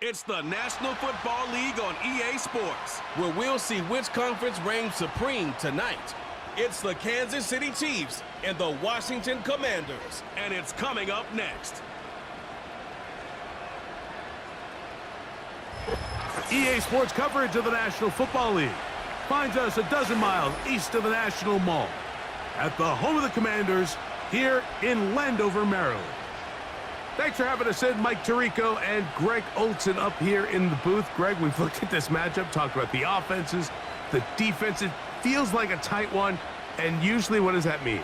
It's the National Football League on EA Sports, where we'll see which conference reigns supreme tonight. It's the Kansas City Chiefs and the Washington Commanders, and it's coming up next. EA Sports coverage of the National Football League finds us a dozen miles east of the National Mall at the home of the Commanders here in Landover, Maryland. Thanks for having us in, Mike Tirico and Greg Olson up here in the booth. Greg, we've looked at this matchup, talked about the offenses, the defense. It feels like a tight one, and usually what does that mean?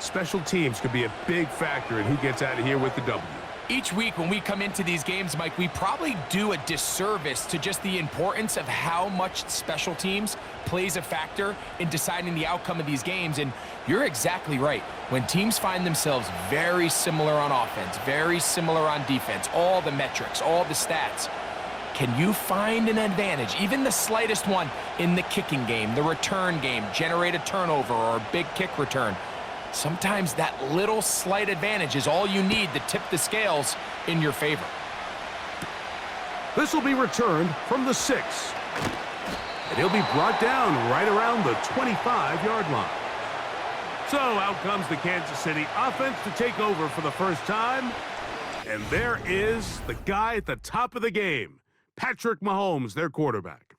Special teams could be a big factor in who gets out of here with the W. Each week when we come into these games, Mike, we probably do a disservice to just the importance of how much special teams plays a factor in deciding the outcome of these games. And you're exactly right. When teams find themselves very similar on offense, very similar on defense, all the metrics, all the stats, can you find an advantage, even the slightest one, in the kicking game, the return game, generate a turnover or a big kick return? Sometimes that little slight advantage is all you need to tip the scales in your favor. This will be returned from the 6. And he'll be brought down right around the 25-yard line. So out comes the Kansas City offense to take over for the first time. And there is the guy at the top of the game, Patrick Mahomes, their quarterback.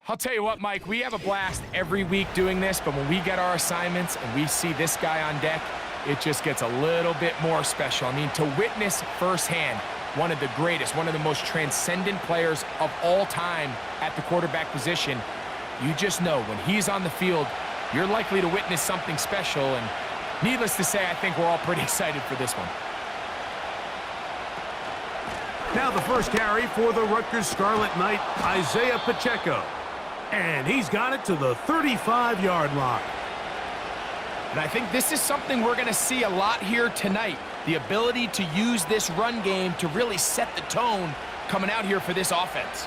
I'll tell you what, Mike, we have a blast every week doing this, but when we get our assignments and we see this guy on deck, it just gets a little bit more special. I mean, to witness firsthand one of the greatest, one of the most transcendent players of all time at the quarterback position, you just know when he's on the field, you're likely to witness something special, and needless to say, I think we're all pretty excited for this one. Now the first carry for the Rutgers Scarlet Knight, Isaiah Pacheco. And he's got it to the 35-yard line. And I think this is something we're going to see a lot here tonight. The ability to use this run game to really set the tone coming out here for this offense.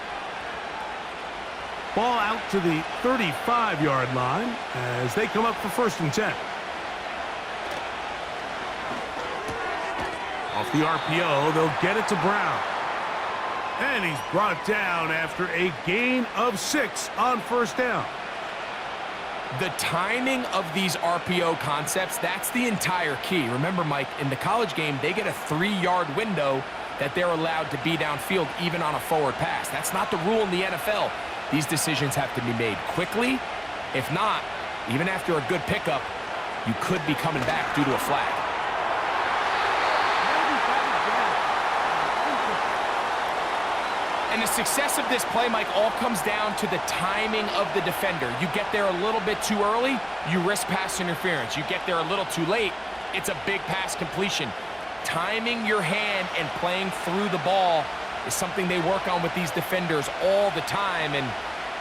Ball out to the 35-yard line as they come up for 1st and 10. Off the RPO, they'll get it to Brown. And he's brought down after a gain of 6 on 1st down. The timing of these RPO concepts, that's the entire key. Remember, Mike, in the college game, they get a 3-yard window that they're allowed to be downfield even on a forward pass. That's not the rule in the NFL. These decisions have to be made quickly. If not, even after a good pickup, you could be coming back due to a flag. And the success of this play, Mike, all comes down to the timing of the defender. You get there a little bit too early, you risk pass interference. You get there a little too late, it's a big pass completion. Timing your hand and playing through the ball is something they work on with these defenders all the time. And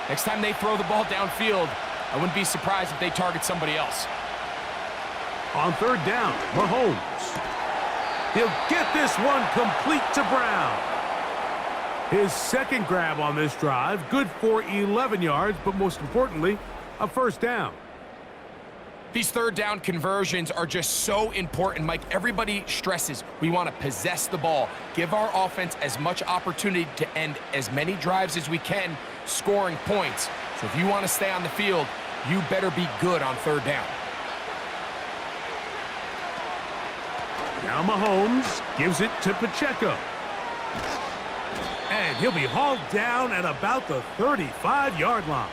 next time they throw the ball downfield, I wouldn't be surprised if they target somebody else. On 3rd down, Mahomes. He'll get this one complete to Brown. His second grab on this drive, good for 11 yards, but most importantly, a 1st down. These 3rd down conversions are just so important, Mike. Everybody stresses we want to possess the ball, give our offense as much opportunity to end as many drives as we can, scoring points. So if you want to stay on the field, you better be good on 3rd down. Now Mahomes gives it to Pacheco. And he'll be hauled down at about the 35-yard line.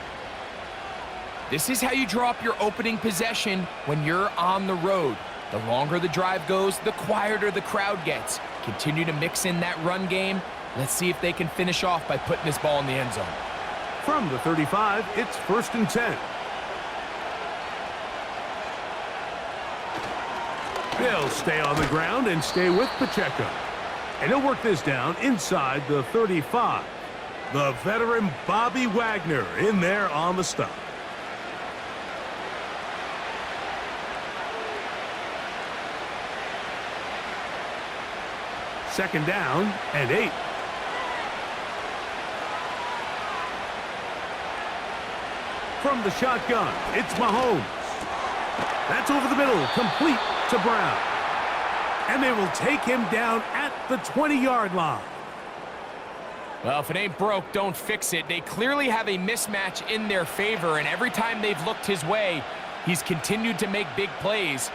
This is how you draw up your opening possession when you're on the road. The longer the drive goes, the quieter the crowd gets. Continue to mix in that run game. Let's see if they can finish off by putting this ball in the end zone. From the 35, it's 1st and 10. They'll stay on the ground and stay with Pacheco. And he'll work this down inside the 35. The veteran Bobby Wagner in there on the stop. Second down and 8. From the shotgun, it's Mahomes. That's over the middle, complete to Brown. And they will take him down at the 20-yard line. Well, if it ain't broke, don't fix it. They clearly have a mismatch in their favor, and every time they've looked his way, he's continued to make big plays.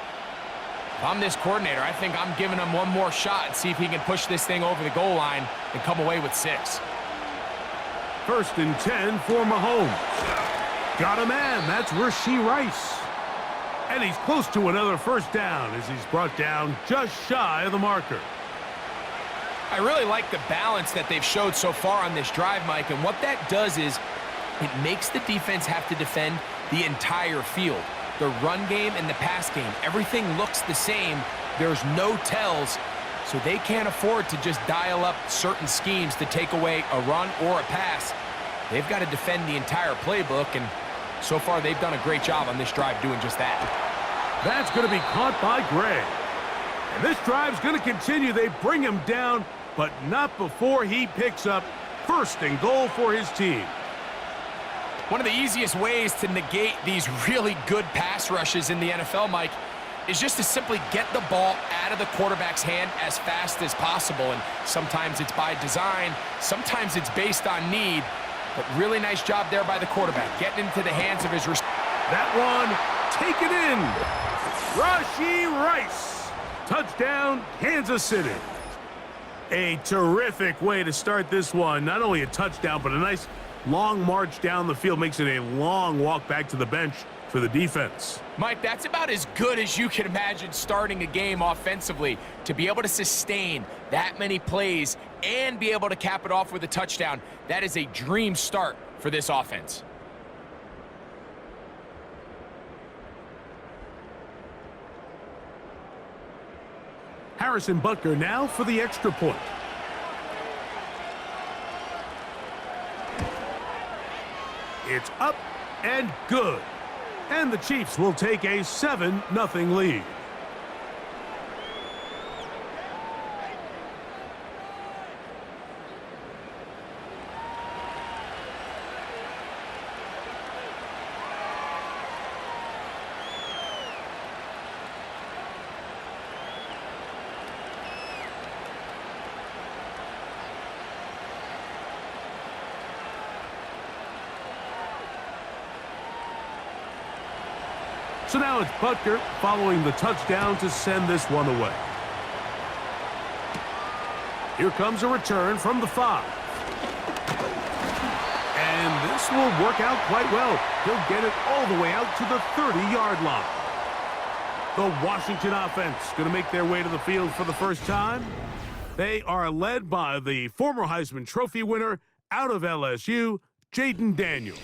If I'm this coordinator, I think I'm giving him one more shot and see if he can push this thing over the goal line and come away with 6. 1st and 10 for Mahomes. Got a man. That's Rashee Rice. And he's close to another first down as he's brought down just shy of the marker. I really like the balance that they've showed so far on this drive, Mike, and what that does is it makes the defense have to defend the entire field. The run game and the pass game, everything looks the same. There's no tells, so they can't afford to just dial up certain schemes to take away a run or a pass. They've got to defend the entire playbook, and so far they've done a great job on this drive doing just that. That's going to be caught by Gray. And this drive's going to continue. They bring him down, but not before he picks up 1st and goal for his team. One of the easiest ways to negate these really good pass rushes in the NFL, Mike, is just to simply get the ball out of the quarterback's hand as fast as possible. And sometimes it's by design, sometimes it's based on need. But really nice job there by the quarterback, getting into the hands of his receiver. That one, taken in. Rashee Rice. Touchdown, Kansas City. A terrific way to start this one. Not only a touchdown, but a nice long march down the field. Makes it a long walk back to the bench for the defense. Mike, that's about as good as you can imagine starting a game offensively. To be able to sustain that many plays and be able to cap it off with a touchdown, that is a dream start for this offense. Harrison Butker now for the extra point. It's up and good. And the Chiefs will take a 7-0 lead. So now it's Butker following the touchdown to send this one away. Here comes a return from the 5. And this will work out quite well. He'll get it all the way out to the 30-yard line. The Washington offense going to make their way to the field for the first time. They are led by the former Heisman Trophy winner out of LSU, Jaden Daniels.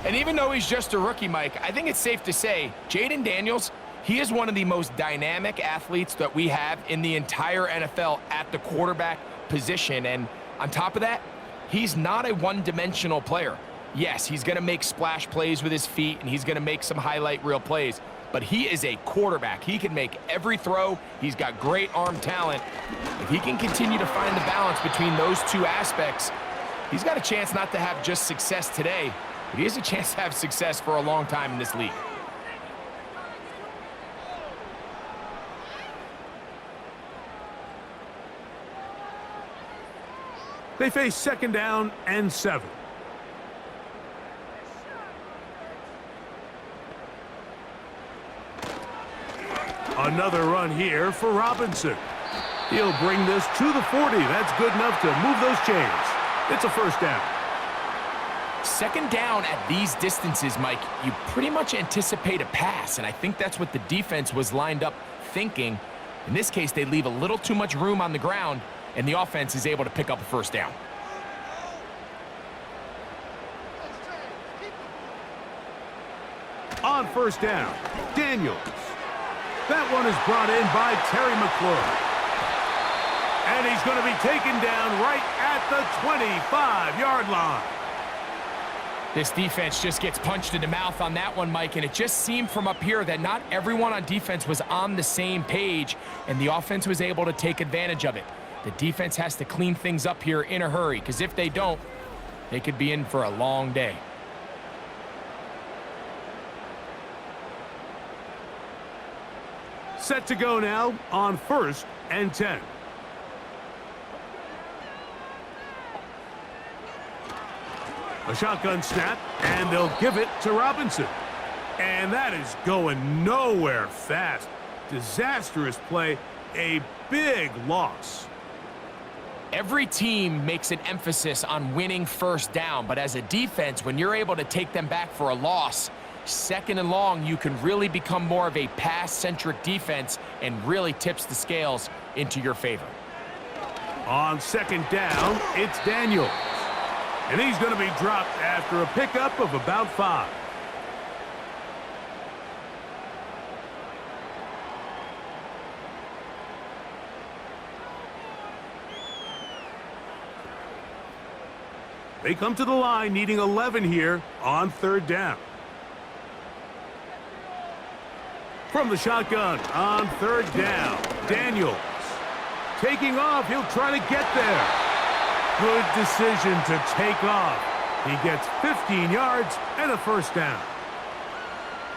And even though he's just a rookie, Mike, I think it's safe to say Jaden Daniels, he is one of the most dynamic athletes that we have in the entire NFL at the quarterback position. And on top of that, he's not a one-dimensional player. Yes, he's going to make splash plays with his feet, and he's going to make some highlight reel plays. But he is a quarterback. He can make every throw. He's got great arm talent. If he can continue to find the balance between those two aspects, he's got a chance not to have just success today, but he has a chance to have success for a long time in this league. They face 2nd down and 7. Another run here for Robinson. He'll bring this to the 40. That's good enough to move those chains. It's a 1st down. 2nd down at these distances, Mike, you pretty much anticipate a pass, and I think that's what the defense was lined up thinking. In this case, they leave a little too much room on the ground, and the offense is able to pick up a 1st down. On 1st down, Daniels. That one is brought in by Terry McLaurin. And he's going to be taken down right at the 25-yard line. This defense just gets punched in the mouth on that one, Mike, and it just seemed from up here that not everyone on defense was on the same page, and the offense was able to take advantage of it. The defense has to clean things up here in a hurry, because if they don't, they could be in for a long day. Set to go now on 1st and 10. A shotgun snap, and they'll give it to Robinson. And that is going nowhere fast. Disastrous play, a big loss. Every team makes an emphasis on winning first down, but as a defense, when you're able to take them back for a loss, second and long, you can really become more of a pass-centric defense and really tips the scales into your favor. On second down, it's Daniels. And he's going to be dropped after a pickup of about 5. They come to the line needing 11 here on third down. From the shotgun on third down, Daniels. Taking off, he'll try to get there. Good decision to take off. He gets 15 yards and a first down.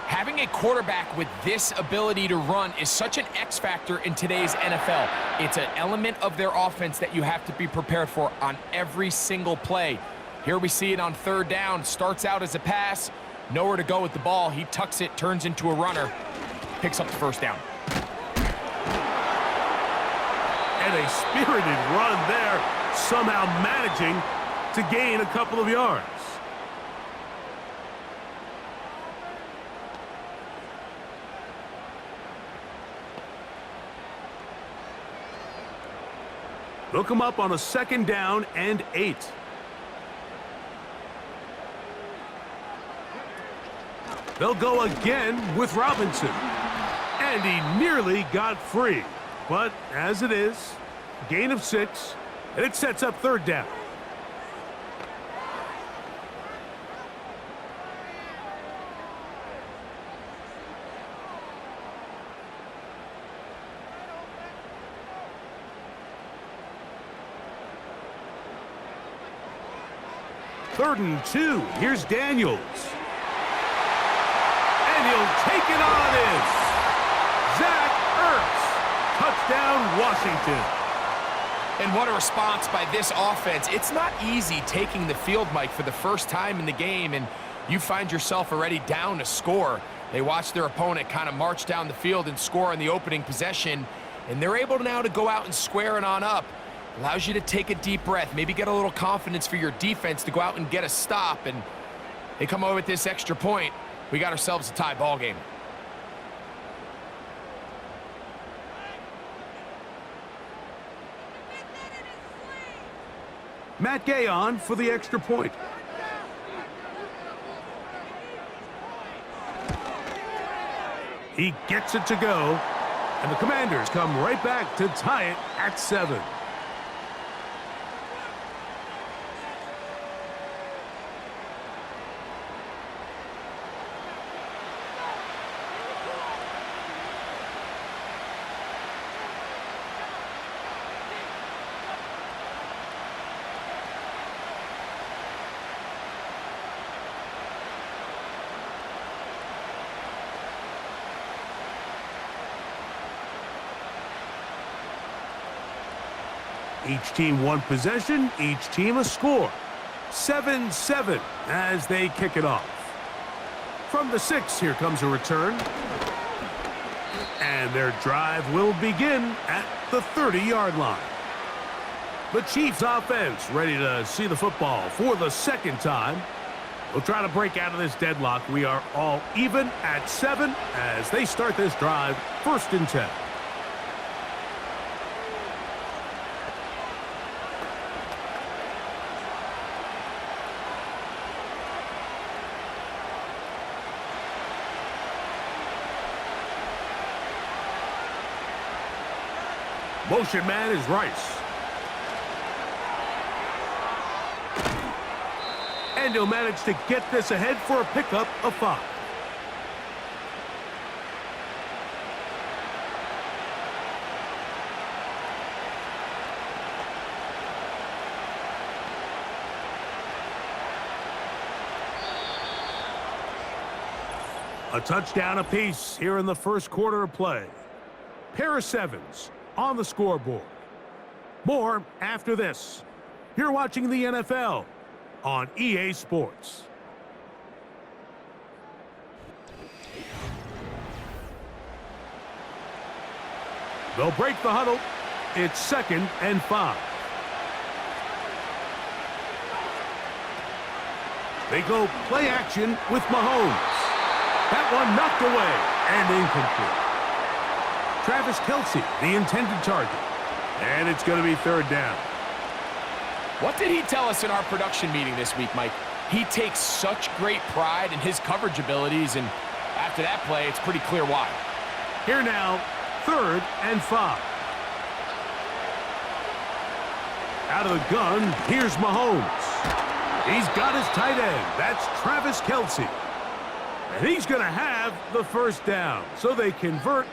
Having a quarterback with this ability to run is such an X factor in today's NFL. It's an element of their offense that you have to be prepared for on every single play. Here we see it on third down. Starts out as a pass. Nowhere to go with the ball. He tucks it, turns into a runner. Picks up the first down. And a spirited run there, somehow managing to gain a couple of yards. They'll come up on a second down and 8. They'll go again with Robinson. And he nearly got free. But as it is, gain of 6, and it sets up third down. Third and 2. Here's Daniels. And he'll take it on in. Zach Ertz. Touchdown, Washington. And what a response by this offense. It's not easy taking the field, Mike, for the first time in the game, and you find yourself already down to score. They watch their opponent kind of march down the field and score in the opening possession, and they're able now to go out and square it on up. Allows you to take a deep breath, maybe get a little confidence for your defense to go out and get a stop, and they come away with this extra point. We got ourselves a tie ball game. Matt Gay on for the extra point. He gets it to go, and the Commanders come right back to tie it at 7. Each team one possession, each team a score. 7-7 as they kick it off. From the 6, here comes a return. And their drive will begin at the 30-yard line. The Chiefs offense ready to see the football for the second time. We'll try to break out of this deadlock. We are all even at 7 as they start this drive, 1st and 10. Motion man is Rice. And he'll manage to get this ahead for a pickup of 5. A touchdown apiece here in the first quarter of play. Pair of 7s on the scoreboard. More after this. You're watching the NFL on EA Sports. They'll break the huddle. It's 2nd and 5. They go play action with Mahomes. That one knocked away and incomplete. Travis Kelce, the intended target. And it's going to be 3rd down. What did he tell us in our production meeting this week, Mike? He takes such great pride in his coverage abilities, and after that play, it's pretty clear why. Here now, 3rd and 5. Out of the gun, here's Mahomes. He's got his tight end. That's Travis Kelce. And he's going to have the 1st down. So they convert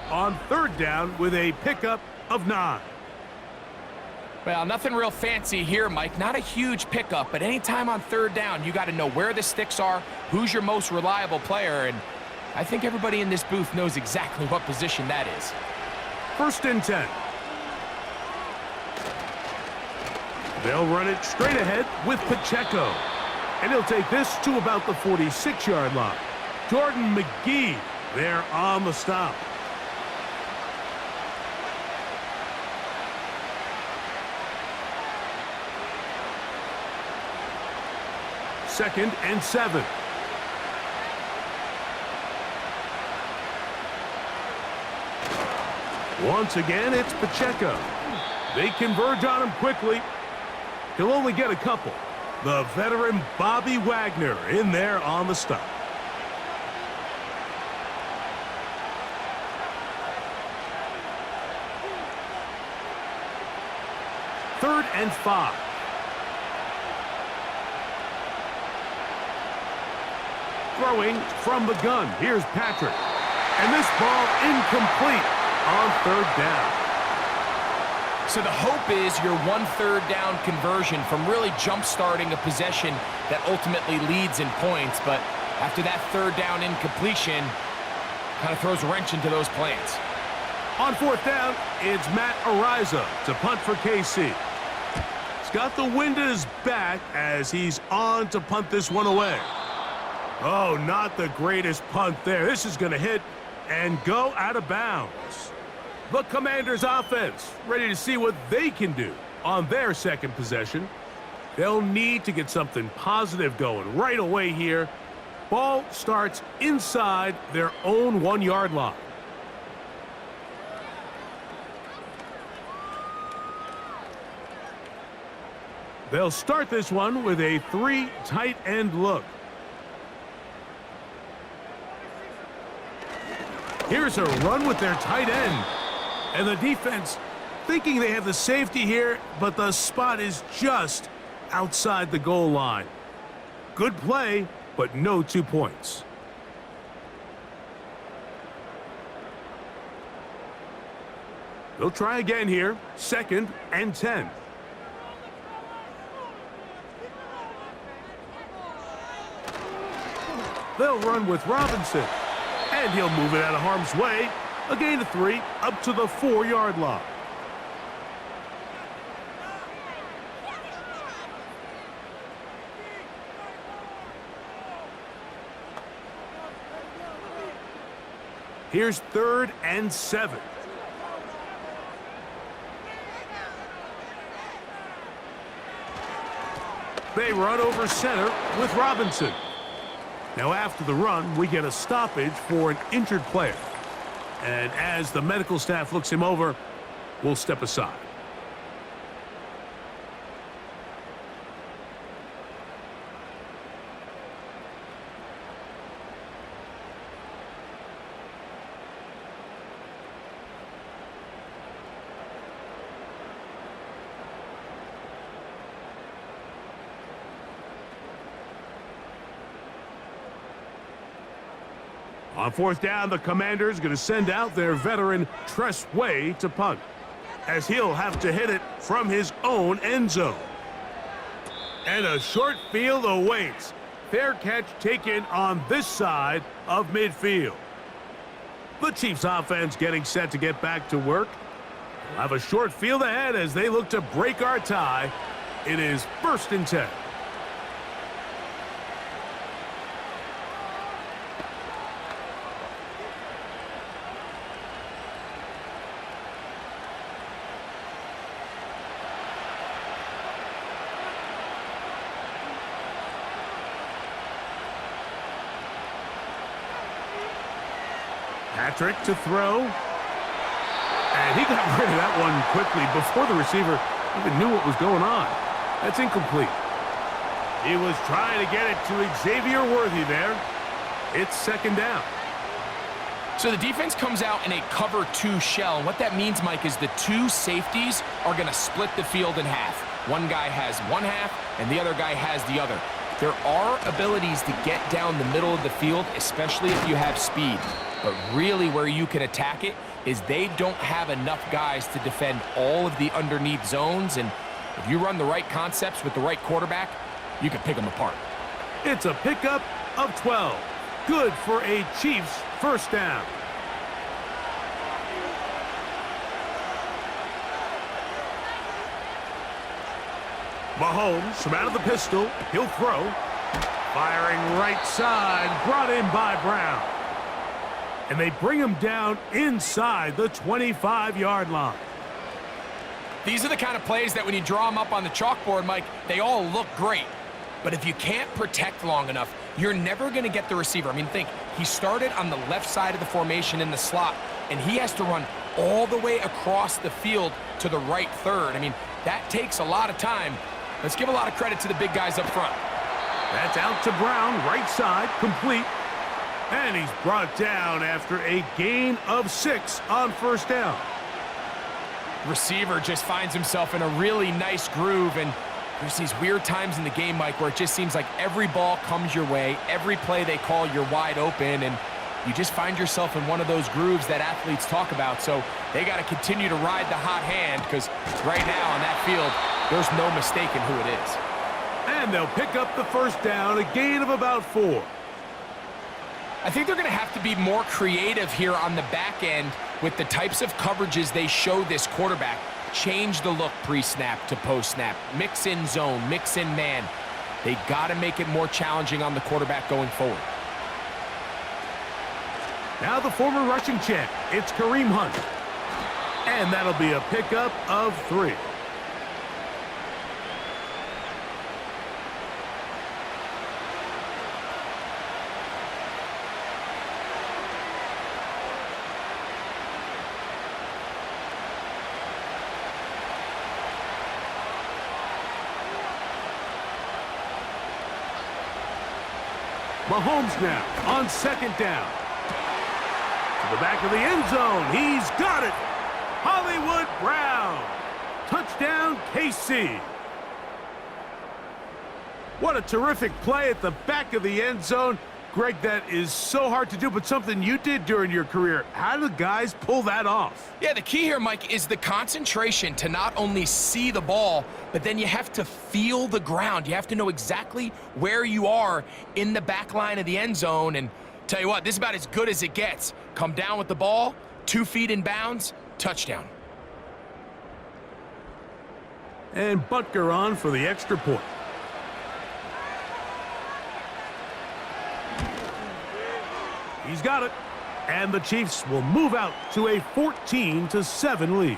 on 3rd down with a pickup of 9. Well, nothing real fancy here, Mike. Not a huge pickup, but anytime on 3rd down, you got to know where the sticks are, who's your most reliable player, and I think everybody in this booth knows exactly what position that is. 1st and 10. They'll run it straight ahead with Pacheco. And he'll take this to about the 46-yard line. Jordan McGee there on the stop. Second and 7. Once again, it's Pacheco. They converge on him quickly. He'll only get a couple. The veteran Bobby Wagner in there on the stop. Third and 5. Throwing from the gun. Here's Patrick. And this ball incomplete on 3rd down. So the hope is your 1/3 down conversion from really jump-starting a possession that ultimately leads in points. But after that 3rd down incompletion, kind of throws a wrench into those plans. On 4th down, it's Matt Ariza to punt for KC. He's got the wind at his back as he's on to punt this one away. Oh, not the greatest punt there. This is going to hit and go out of bounds. The Commanders' offense ready to see what they can do on their 2nd possession. They'll need to get something positive going right away here. Ball starts inside their own 1-yard line. They'll start this one with a 3 tight end look. Here's a run with their tight end. And the defense thinking they have the safety here, but the spot is just outside the goal line. Good play, but no 2 points. They'll try again here. 2nd and 10. They'll run with Robinson. And he'll move it out of harm's way. A gain of 3 up to the 4-yard line. Here's 3rd and 7. They run over center with Robinson. Now after the run, we get a stoppage for an injured player. And as the medical staff looks him over, we'll step aside. On 4th down, the Commanders going to send out their veteran Tress Way to punt, as he'll have to hit it from his own end zone. And a short field awaits. Fair catch taken on this side of midfield. The Chiefs offense getting set to get back to work. We'll have a short field ahead as they look to break our tie. It is 1st and 10. Patrick to throw. And he got rid of that one quickly before the receiver even knew what was going on. That's incomplete. He was trying to get it to Xavier Worthy there. It's second down. So the defense comes out in a cover 2 shell. And what that means, Mike, is the 2 safeties are going to split the field in half. One guy has one half, and the other guy has the other. There are abilities to get down the middle of the field, especially if you have speed. But really where you can attack it is they don't have enough guys to defend all of the underneath zones. And if you run the right concepts with the right quarterback, you can pick them apart. It's a pickup of 12. Good for a Chiefs first down. Mahomes from out of the pistol. He'll throw. Firing right side. Brought in by Brown. And they bring him down inside the 25-yard line. These are the kind of plays that when you draw them up on the chalkboard, Mike, they all look great. But if you can't protect long enough, you're never going to get the receiver. I mean, think, he started on the left side of the formation in the slot, and he has to run all the way across the field to the right third. I mean, that takes a lot of time. Let's give a lot of credit to the big guys up front. That's out to Brown, right side, complete. And he's brought down after a gain of 6 on first down. Receiver just finds himself in a really nice groove, and there's these weird times in the game, Mike, where it just seems like every ball comes your way, every play they call, you're wide open, and you just find yourself in one of those grooves that athletes talk about. So they got to continue to ride the hot hand, because right now on that field, there's no mistaking who it is. And they'll pick up the first down, a gain of about 4. I think they're going to have to be more creative here on the back end with the types of coverages they show this quarterback. Change the look pre-snap to post-snap. Mix in zone, mix in man. They got to make it more challenging on the quarterback going forward. Now the former rushing champ, it's Kareem Hunt. And that'll be a pickup of 3. Mahomes now on second down. To the back of the end zone. He's got it. Hollywood Brown. Touchdown, KC. What a terrific play at the back of the end zone. Greg, that is so hard to do, but something you did during your career. How do guys pull that off? Yeah, the key here, Mike, is the concentration to not only see the ball, but then you have to feel the ground. You have to know exactly where you are in the back line of the end zone. And tell you what, this is about as good as it gets. Come down with the ball, 2 feet in bounds, touchdown. And Butker on for the extra point. He's got it. And the Chiefs will move out to a 14-7 lead.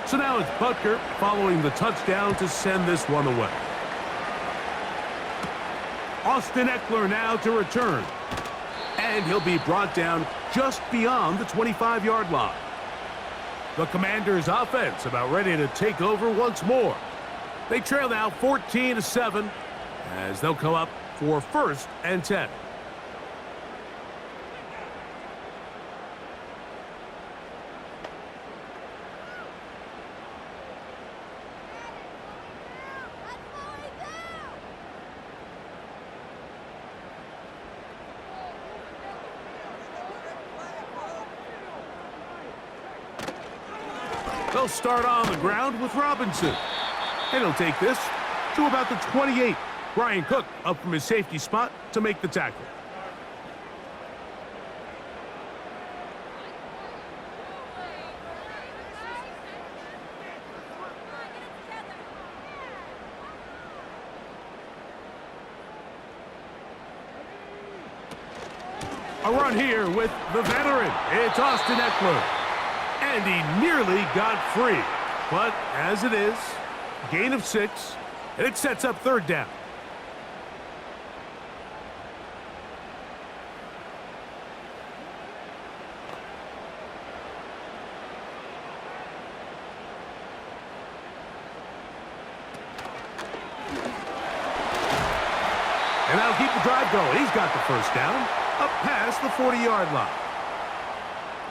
So now it's Butker following the touchdown to send this one away. Austin Eckler now to return. And he'll be brought down just beyond the 25-yard line. The Commanders' offense about ready to take over once more. They trail now 14-7 as they'll come up for 1st and 10. They'll start on the ground with Robinson. And he'll take this to about the 28. Brian Cook up from his safety spot to make the tackle. A run here with the veteran. It's Austin Eckler. And he nearly got free. But as it is, gain of 6, and it sets up third down. And that'll keep the drive going. He's got the first down, up past the 40-yard line.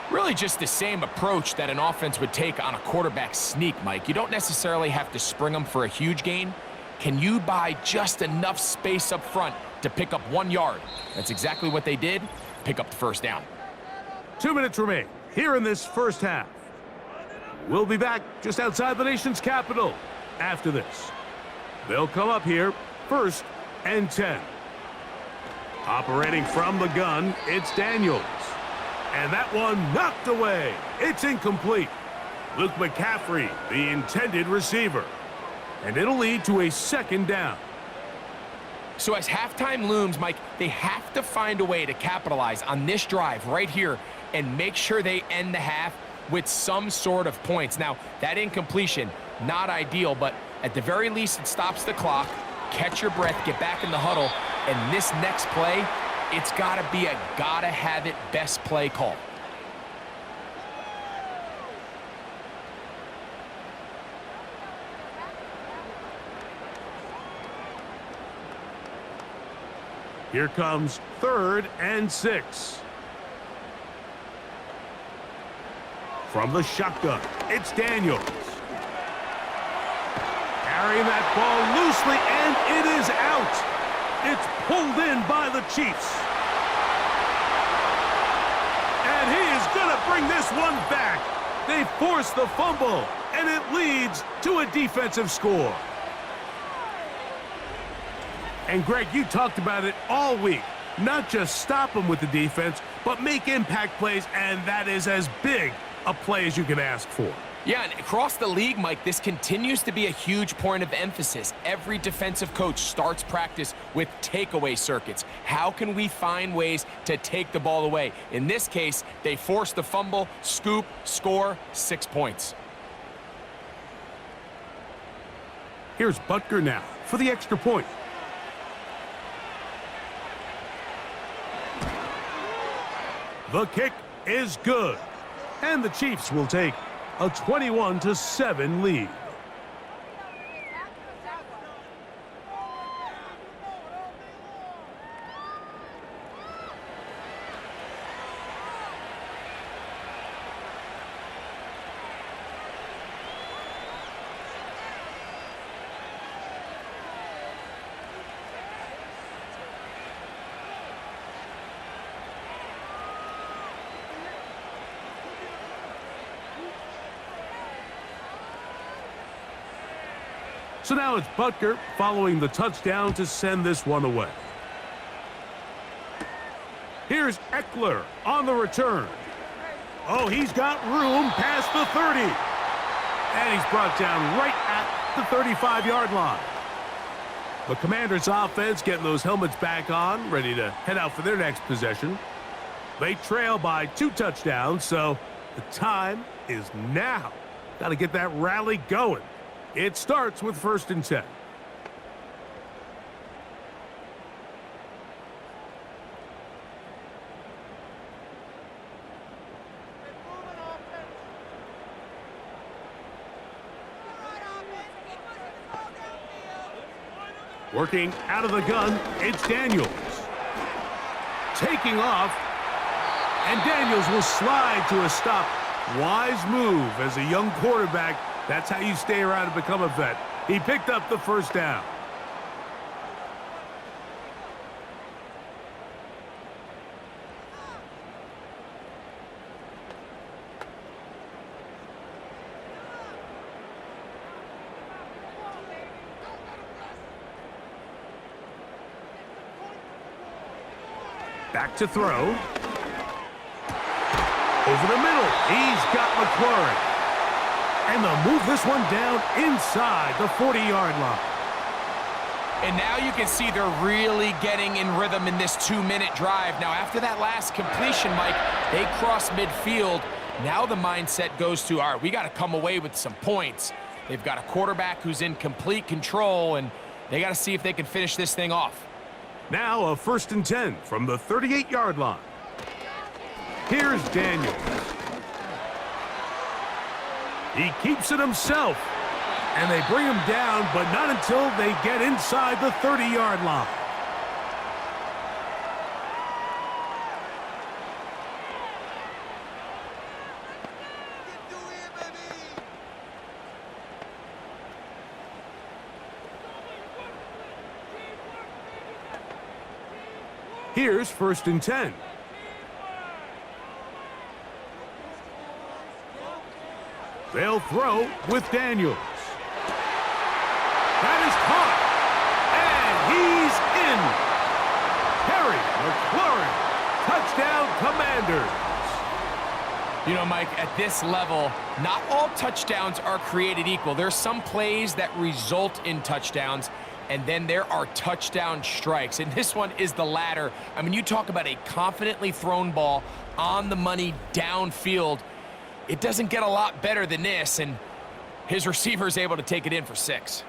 Really just the same approach that an offense would take on a quarterback sneak, Mike. You don't necessarily have to spring them for a huge gain. Can you buy just enough space up front to pick up 1 yard? That's exactly what they did. Pick up the first down. 2 minutes remain here in this first half. We'll be back just outside the nation's capital after this. They'll come up here, 1st and 10. Operating from the gun, it's Daniels. And that one knocked away. It's incomplete. Luke McCaffrey, the intended receiver. And it'll lead to a 2nd down. So as halftime looms, Mike, they have to find a way to capitalize on this drive right here and make sure they end the half with some sort of points. Now, that incompletion, not ideal, but at the very least, it stops the clock. Catch your breath, get back in the huddle, and this next play, it's got to be a gotta-have-it best play call. Here comes 3rd and 6. From the shotgun, it's Daniels. Carrying that ball loosely, and it is out. It's pulled in by the Chiefs. And he is going to bring this one back. They force the fumble, and it leads to a defensive score. And Greg, you talked about it all week. Not just stop them with the defense, but make impact plays, and that is as big a play as you can ask for. Yeah, and across the league, Mike, this continues to be a huge point of emphasis. Every defensive coach starts practice with takeaway circuits. How can we find ways to take the ball away? In this case, they force the fumble, scoop, score, 6 points. Here's Butker now for the extra point. The kick is good. And the Chiefs will take a 21-7 lead. So now it's Butker following the touchdown to send this one away. Here's Eckler on the return. Oh, he's got room past the 30. And he's brought down right at the 35-yard line. The Commanders' offense getting those helmets back on, ready to head out for their next possession. They trail by 2 touchdowns, so the time is now. Got to get that rally going. It starts with 1st and 10. Working out of the gun, it's Daniels. Taking off, and Daniels will slide to a stop. Wise move as a young quarterback. That's how you stay around and become a vet. He picked up the 1st down. Back to throw. Over the middle. He's got McLaurin. And they'll move this one down inside the 40-yard line. And now you can see they're really getting in rhythm in this 2-minute drive. Now, after that last completion, Mike, they cross midfield. Now the mindset goes to, all right, we got to come away with some points. They've got a quarterback who's in complete control, and they got to see if they can finish this thing off. Now a 1st and 10 from the 38-yard line. Here's Daniels. He keeps it himself. And they bring him down, but not until they get inside the 30-yard line. Here's 1st and 10. They'll throw with Daniels. That is caught, and he's in. Terry McLaurin, touchdown Commanders. You know, Mike, at this level, not all touchdowns are created equal. There's some plays that result in touchdowns, and then there are touchdown strikes, and this one is the latter. I mean, you talk about a confidently thrown ball on the money downfield. It doesn't get a lot better than this, and his receiver is able to take it in for 6.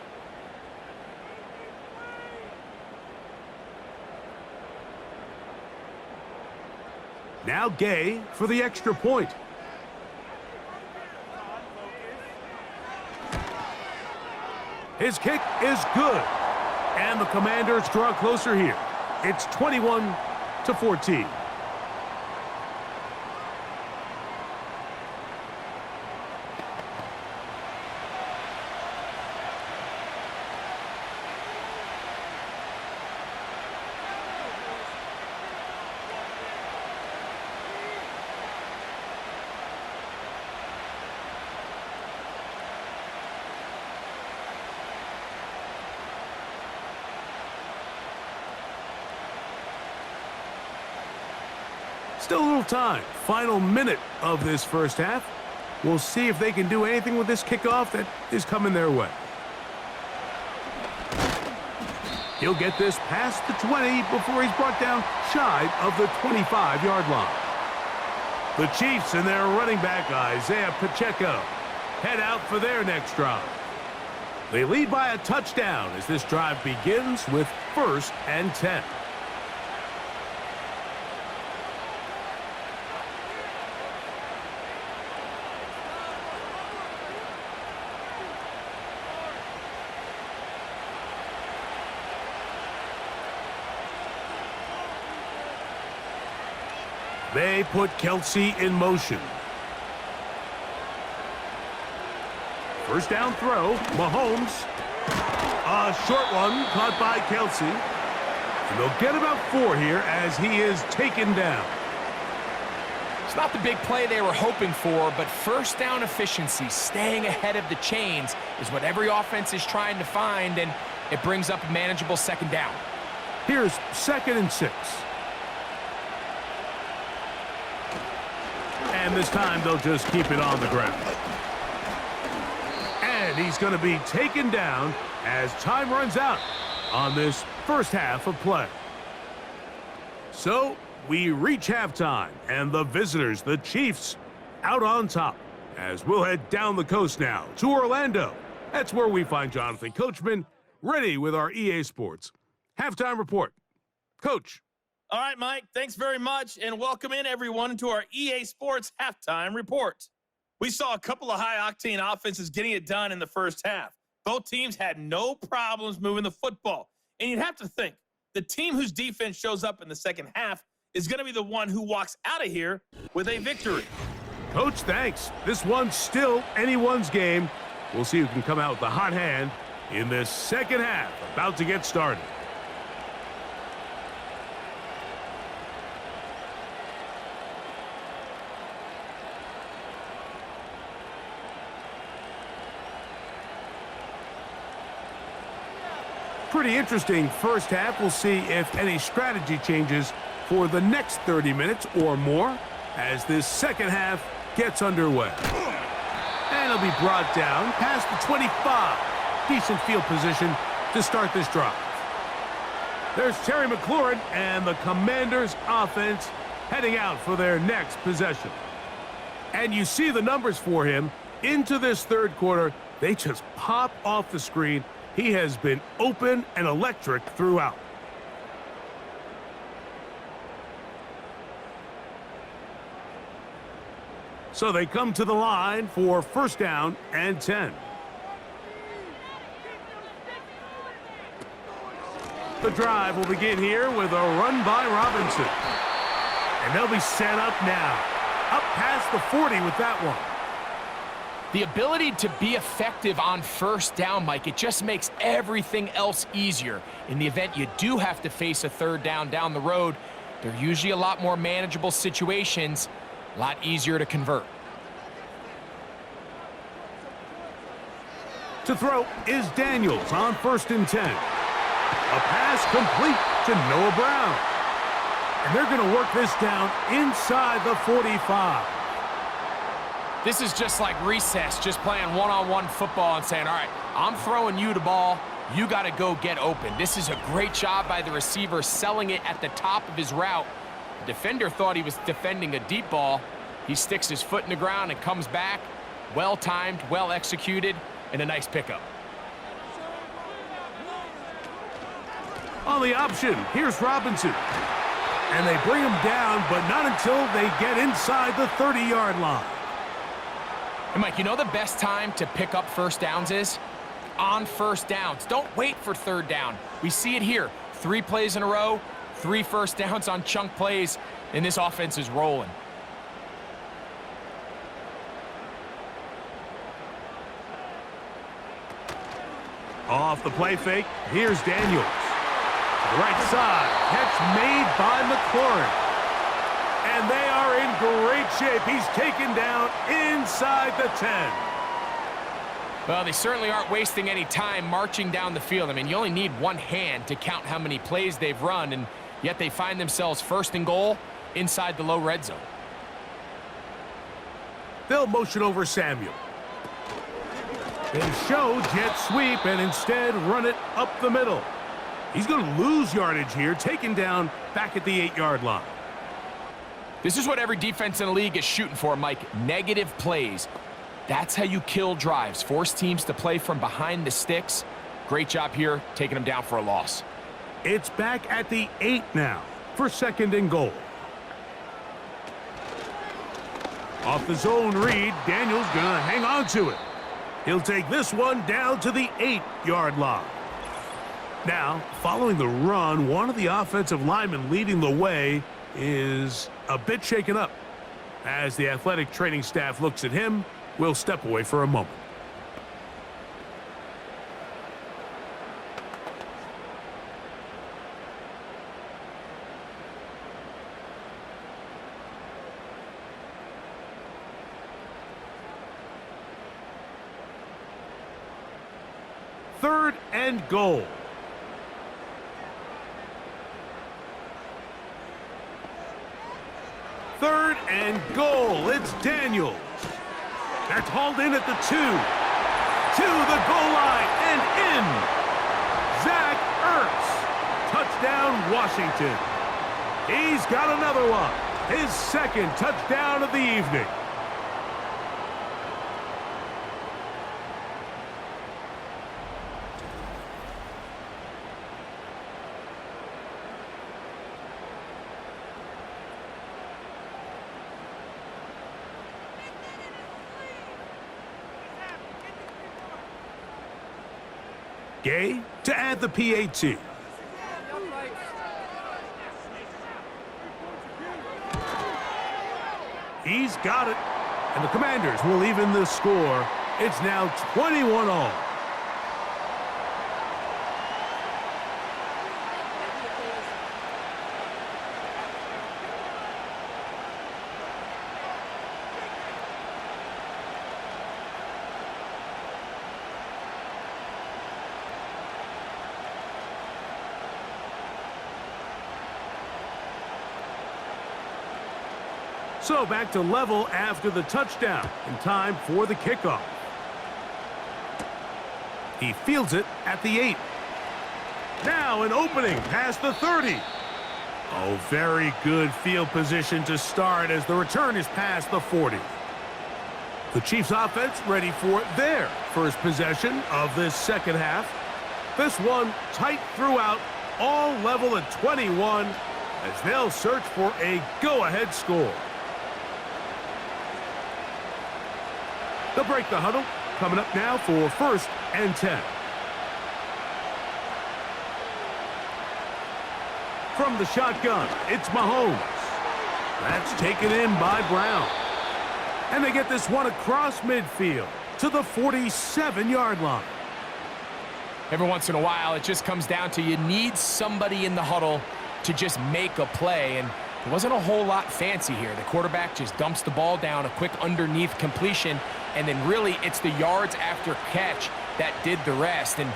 Now Gay for the extra point. His kick is good. And the Commanders draw closer here. It's 21-14. Still a little time. Final minute of this first half. We'll see if they can do anything with this kickoff that is coming their way. He'll get this past the 20 before he's brought down shy of the 25-yard line. The Chiefs and their running back, Isaiah Pacheco, head out for their next drive. They lead by a touchdown as this drive begins with 1st and 10. They put Kelsey in motion. First down throw, Mahomes. A short one caught by Kelsey. And they'll get about 4 here as he is taken down. It's not the big play they were hoping for, but first down efficiency, staying ahead of the chains, is what every offense is trying to find, and it brings up a manageable 2nd down. Here's 2nd and 6. And this time they'll just keep it on the ground. And he's going to be taken down as time runs out on this first half of play. So we reach halftime, and the visitors, the Chiefs, out on top, as we'll head down the coast now to Orlando. That's where we find Jonathan Coachman, ready with our EA Sports halftime report. Coach. All right, Mike, thanks very much, and welcome in, everyone, to our EA Sports halftime report. We saw a couple of high-octane offenses getting it done in the first half. Both teams had no problems moving the football. And you'd have to think, the team whose defense shows up in the second half is going to be the one who walks out of here with a victory. Coach, thanks. This one's still anyone's game. We'll see who can come out with the hot hand in this second half, about to get started. Pretty interesting first half. We'll see if any strategy changes for the next 30 minutes or more as this second half gets underway. And it'll be brought down past the 25. Decent field position to start this drive. There's Terry McLaurin and the Commanders offense heading out for their next possession. And you see the numbers for him into this third quarter. They just pop off the screen. He has been open and electric throughout. So they come to the line for first down and 10. The drive will begin here with a run by Robinson. And they'll be set up now. Up past the 40 with that one. The ability to be effective on first down, Mike, it just makes everything else easier. In the event you do have to face a third down the road, they're usually a lot more manageable situations, a lot easier to convert. To throw is Daniels on first and 10. A pass complete to Noah Brown. And they're going to work this down inside the 45. This is just like recess, just playing one-on-one football and saying, all right, I'm throwing you the ball. You got to go get open. This is a great job by the receiver selling it at the top of his route. The defender thought he was defending a deep ball. He sticks his foot in the ground and comes back. Well-timed, well-executed, and a nice pickup. On the option, here's Robinson. And they bring him down, but not until they get inside the 30-yard line. And Mike, you know the best time to pick up first downs is? On first downs. Don't wait for third down. We see it here. 3 plays in a row, 3 first downs on chunk plays, and this offense is rolling. Off the play fake, here's Daniels. Right side, catch made by McLaurin. And they are in great shape. He's taken down inside the 10. Well, they certainly aren't wasting any time marching down the field. I mean, you only need one hand to count how many plays they've run, and yet they find themselves first and goal inside the low red zone. They'll motion over Samuel. They show jet sweep and instead run it up the middle. He's going to lose yardage here, taken down back at the 8-yard line. This is what every defense in the league is shooting for, Mike. Negative plays. That's how you kill drives. Force teams to play from behind the sticks. Great job here, taking them down for a loss. It's back at the 8 now for second and goal. Off the zone read, Daniels going to hang on to it. He'll take this one down to the 8-yard line. Now, following the run, one of the offensive linemen leading the way is a bit shaken up. As the athletic training staff looks at him, we'll step away for a moment. Third and goal. Third and goal. It's Daniels. That's hauled in at the 2. To the goal line and in. Zach Ertz. Touchdown, Washington. He's got another one. His second touchdown of the evening. Gay to add the PAT. He's got it. And the Commanders will even the score. It's now 21-all. So back to level after the touchdown, and time for the kickoff. He fields it at the 8. Now an opening past the 30. Oh, very good field position to start as the return is past the 40. The Chiefs offense ready for their first possession of this second half. This one tight throughout, all level at 21 as they'll search for a go-ahead score. They'll break the huddle. Coming up now for 1st and 10. From the shotgun, it's Mahomes. That's taken in by Brown. And they get this one across midfield to the 47-yard line. Every once in a while, it just comes down to you need somebody in the huddle to just make a play, and there wasn't a whole lot fancy here. The quarterback just dumps the ball down, a quick underneath completion, and then really it's the yards after catch that did the rest, and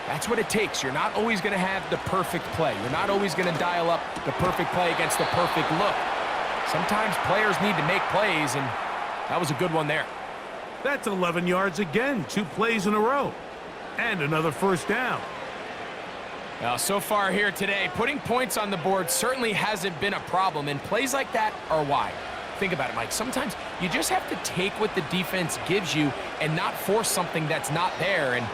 that's what it takes. You're not always going to have the perfect play. You're not always going to dial up the perfect play against the perfect look. Sometimes players need to make plays, and that was a good one there. That's 11 yards again, 2 plays in a row. And another first down. Now, so far here today, putting points on the board certainly hasn't been a problem, and plays like that are why. Think about it, Mike. Sometimes you just have to take what the defense gives you and not force something that's not there, and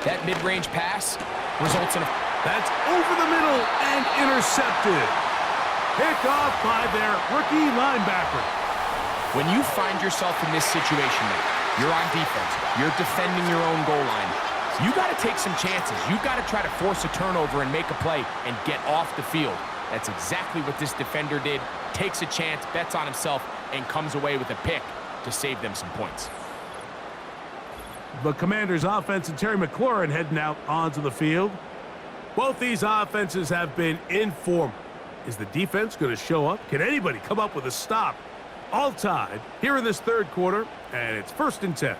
that mid-range pass results in a... That's over the middle and intercepted. Pick off by their rookie linebacker. When you find yourself in this situation, Mike, you're on defense, you're defending your own goal line, you got to take some chances. You got to try to force a turnover and make a play and get off the field. That's exactly what this defender did. Takes a chance, bets on himself, and comes away with a pick to save them some points. The Commanders' offense and Terry McLaurin heading out onto the field. Both these offenses have been in form. Is the defense going to show up? Can anybody come up with a stop? All tied here in this third quarter, and it's 1st and 10.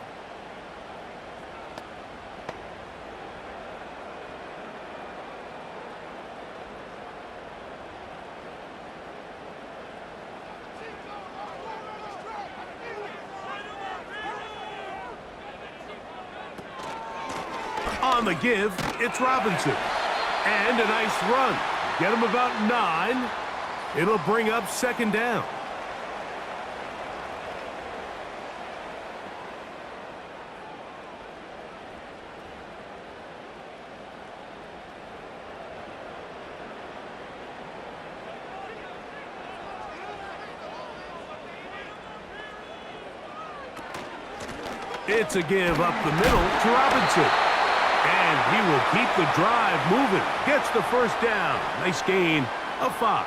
On the give, it's Robinson. And a nice run. Get him about 9. It'll bring up 2nd down. It's a give up the middle to Robinson. And he will keep the drive moving. Gets the first down. Nice gain of 5.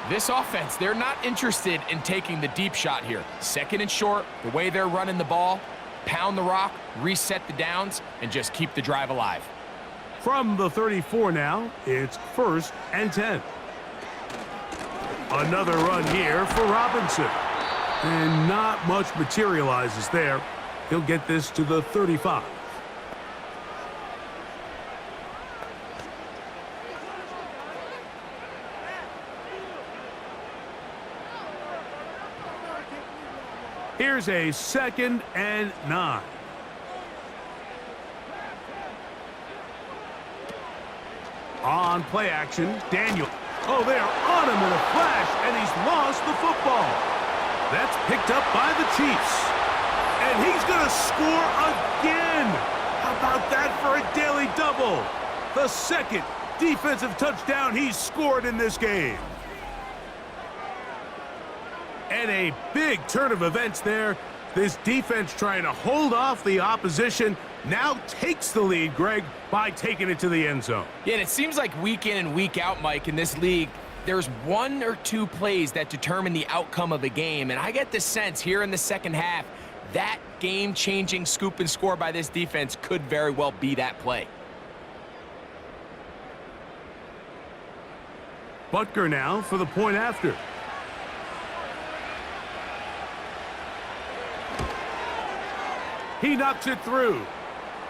This offense, they're not interested in taking the deep shot here. 2nd and short, the way they're running the ball, pound the rock, reset the downs, and just keep the drive alive. From the 34 now, it's 1st and 10. Another run here for Robinson. And not much materializes there. He'll get this to the 35. Here's a 2nd and 9. On play action, Daniel. Oh, they're on him in a flash, and he's lost the football. That's picked up by the Chiefs. And he's going to score again. How about that for a daily double? The 2nd defensive touchdown he's scored in this game. And a big turn of events there. This defense trying to hold off the opposition now takes the lead, Greg, by taking it to the end zone. Yeah, and it seems like week in and week out, Mike, in this league, there's 1 or 2 plays that determine the outcome of a game. And I get the sense here in the second half, that game-changing scoop and score by this defense could very well be that play. Butker now for the point after. He knocks it through.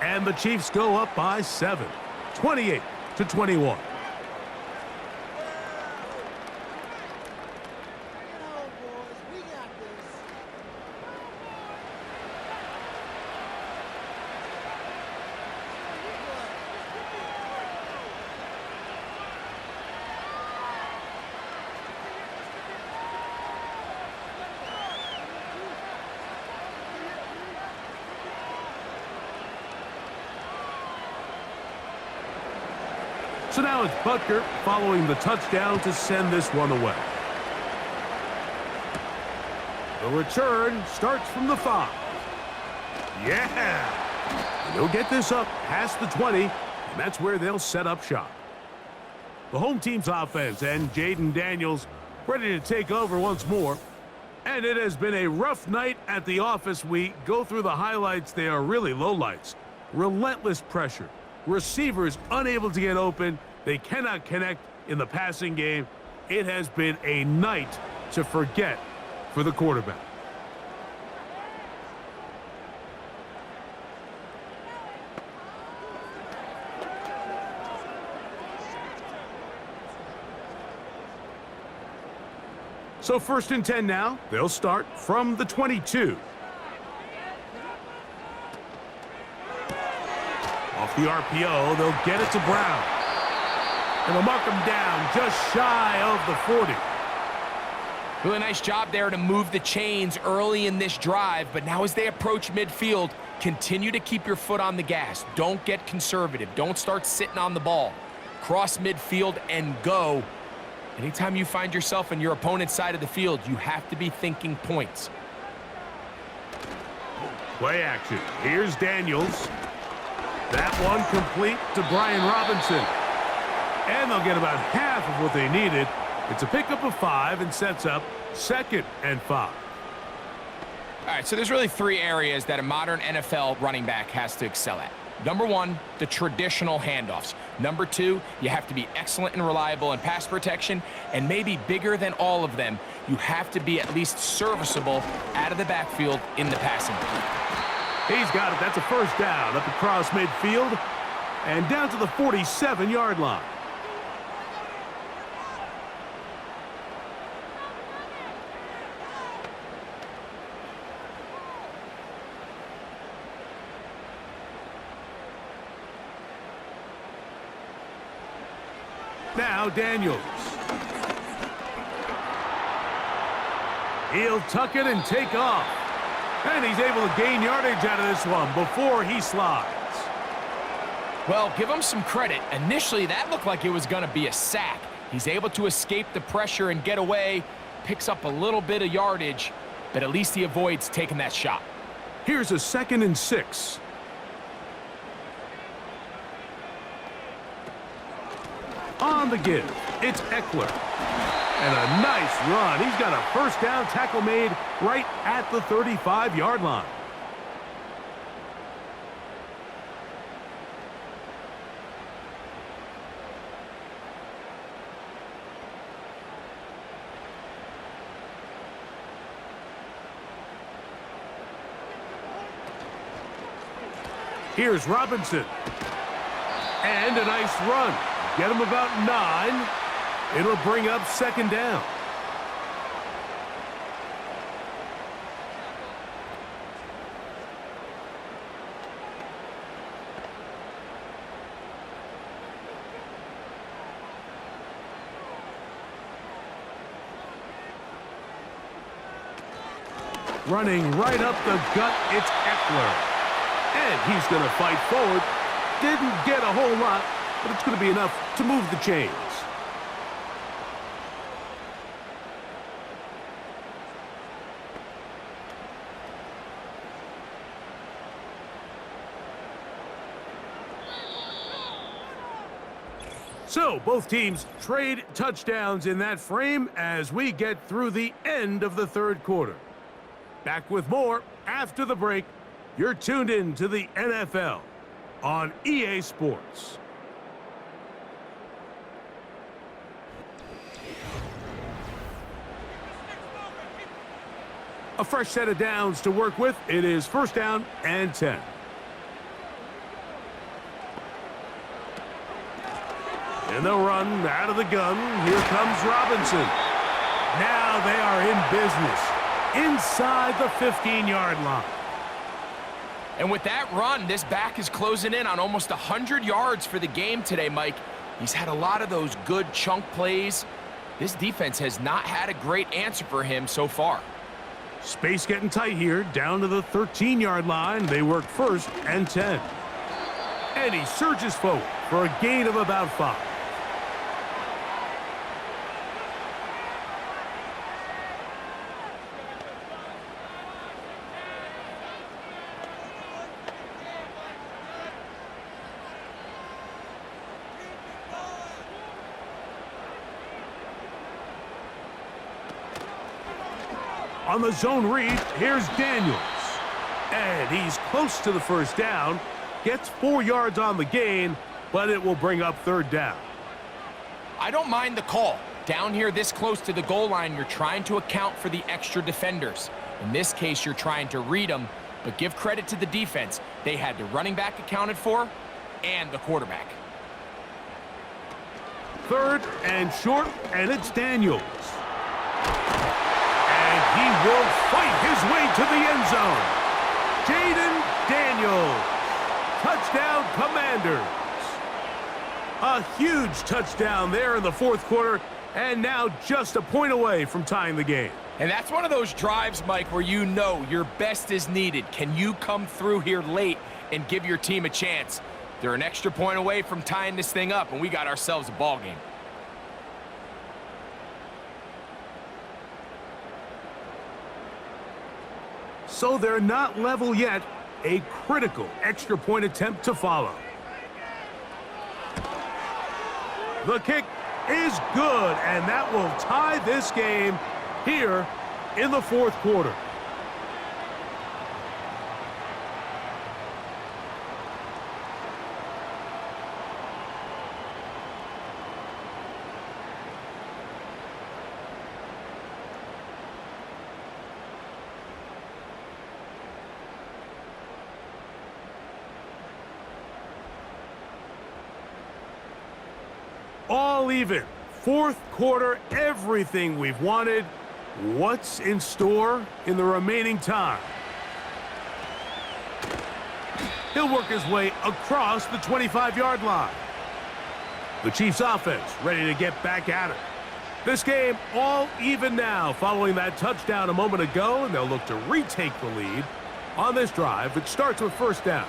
And the Chiefs go up by 7. 28-21. So now it's Butker following the touchdown to send this one away. The return starts from the 5. Yeah! And they'll get this up past the 20, and that's where they'll set up shop. The home team's offense and Jaden Daniels ready to take over once more. And it has been a rough night at the office. We go through the highlights. They are really lowlights. Relentless pressure. Receivers unable to get open. They cannot connect in the passing game. It has been a night to forget for the quarterback. So 1st and 10 now. They'll start from the 22. Off the RPO, they'll get it to Brown. And they'll mark him down just shy of the 40. Really nice job there to move the chains early in this drive, but now as they approach midfield, continue to keep your foot on the gas. Don't get conservative. Don't start sitting on the ball. Cross midfield and go. Anytime you find yourself on your opponent's side of the field, you have to be thinking points. Play action. Here's Daniels. That one complete to Brian Robinson. And they'll get about half of what they needed. It's a pickup of 5 and sets up 2nd and 5. All right, so there's really 3 areas that a modern NFL running back has to excel at. Number 1, the traditional handoffs. Number 2, you have to be excellent and reliable in pass protection. And maybe bigger than all of them, you have to be at least serviceable out of the backfield in the passing game. He's got it. That's a 1st down up across midfield and down to the 47-yard line. Now Daniels. He'll tuck it and take off. And he's able to gain yardage out of this one before he slides. Well, give him some credit. Initially, that looked like it was going to be a sack. He's able to escape the pressure and get away, picks up a little bit of yardage, but at least he avoids taking that shot. Here's a 2nd and 6. On the give, it's Eckler. And a nice run. He's got a 1st down tackle made right at the 35-yard line. Here's Robinson. And a nice run. Get him about 9. It'll bring up 2nd down. Running right up the gut, it's Eckler. And he's going to fight forward. Didn't get a whole lot, but it's going to be enough to move the chains. So both teams trade touchdowns in that frame as we get through the end of the 3rd quarter. Back with more after the break. You're tuned in to the NFL on EA Sports. A fresh set of downs to work with. It is 1st down and 10. And they'll run out of the gun. Here comes Robinson. Now they are in business inside the 15-yard line. And with that run, this back is closing in on almost 100 yards for the game today, Mike. He's had a lot of those good chunk plays. This defense has not had a great answer for him so far. Space getting tight here, down to the 13-yard line. They work 1st and 10. And he surges forward for a gain of about 5. On the zone read, here's Daniels. And he's close to the first down. Gets 4 yards on the gain, but it will bring up third down. I don't mind the call. Down here this close to the goal line, you're trying to account for the extra defenders. In this case, you're trying to read them, but give credit to the defense. They had the running back accounted for and the quarterback. Third and short, and it's Daniels. And he will fight his way to the end zone. Jaden Daniels. Touchdown, Commanders. A huge touchdown there in the fourth quarter, and now just a point away from tying the game. And that's one of those drives, Mike, where you know your best is needed. Can you come through here late and give your team a chance? They're an extra point away from tying this thing up, and we got ourselves a ball game. So they're not level yet. A critical extra point attempt to follow. The kick is good, and that will tie this game here in the fourth quarter. All even. Fourth quarter, everything we've wanted. What's in store in the remaining time? He'll work his way across the 25-yard line. The Chiefs offense ready to get back at it. This game all even now following that touchdown a moment ago, and they'll look to retake the lead on this drive. It starts with first down.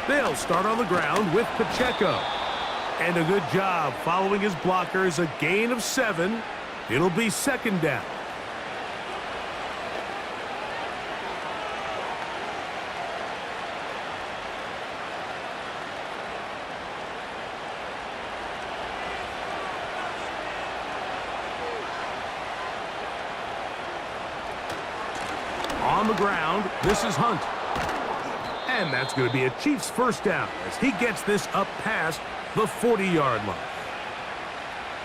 They'll start on the ground with Pacheco. And a good job following his blockers. A gain of 7. It'll be second down. On the ground, this is Hunt. And that's going to be a Chiefs first down as he gets this up past the 40-yard line.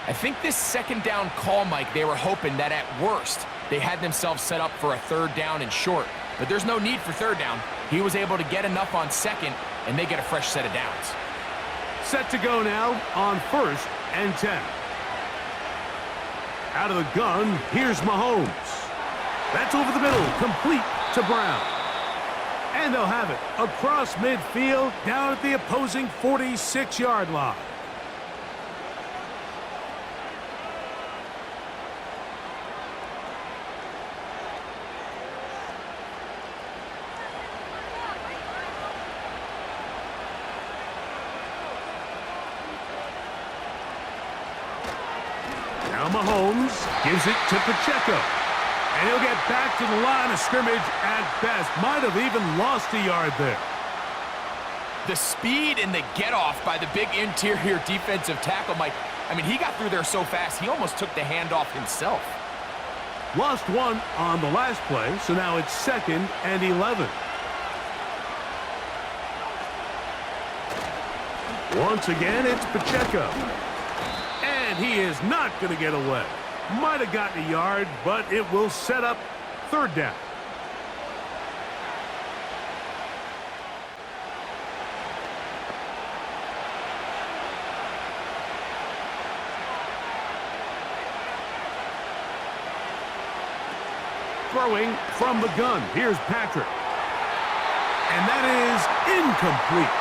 I think this second down call, Mike, they were hoping that at worst they had themselves set up for a third down and short. But there's no need for third down. He was able to get enough on second, and they get a fresh set of downs. Set to go now on first and 10. Out of the gun, here's Mahomes. That's over the middle, complete to Brown. And they'll have it across midfield down at the opposing 46-yard line. Now Mahomes gives it to Pacheco. And he'll get back to the line of scrimmage at best. Might have even lost a yard there. The speed and the get-off by the big interior defensive tackle, Mike. I mean, he got through there so fast, he almost took the handoff himself. Lost one on the last play, so now it's second and 11. Once again, it's Pacheco. And he is not going to get away. Might have gotten a yard, but it will set up third down. Throwing from the gun. Here's Patrick. And that is incomplete.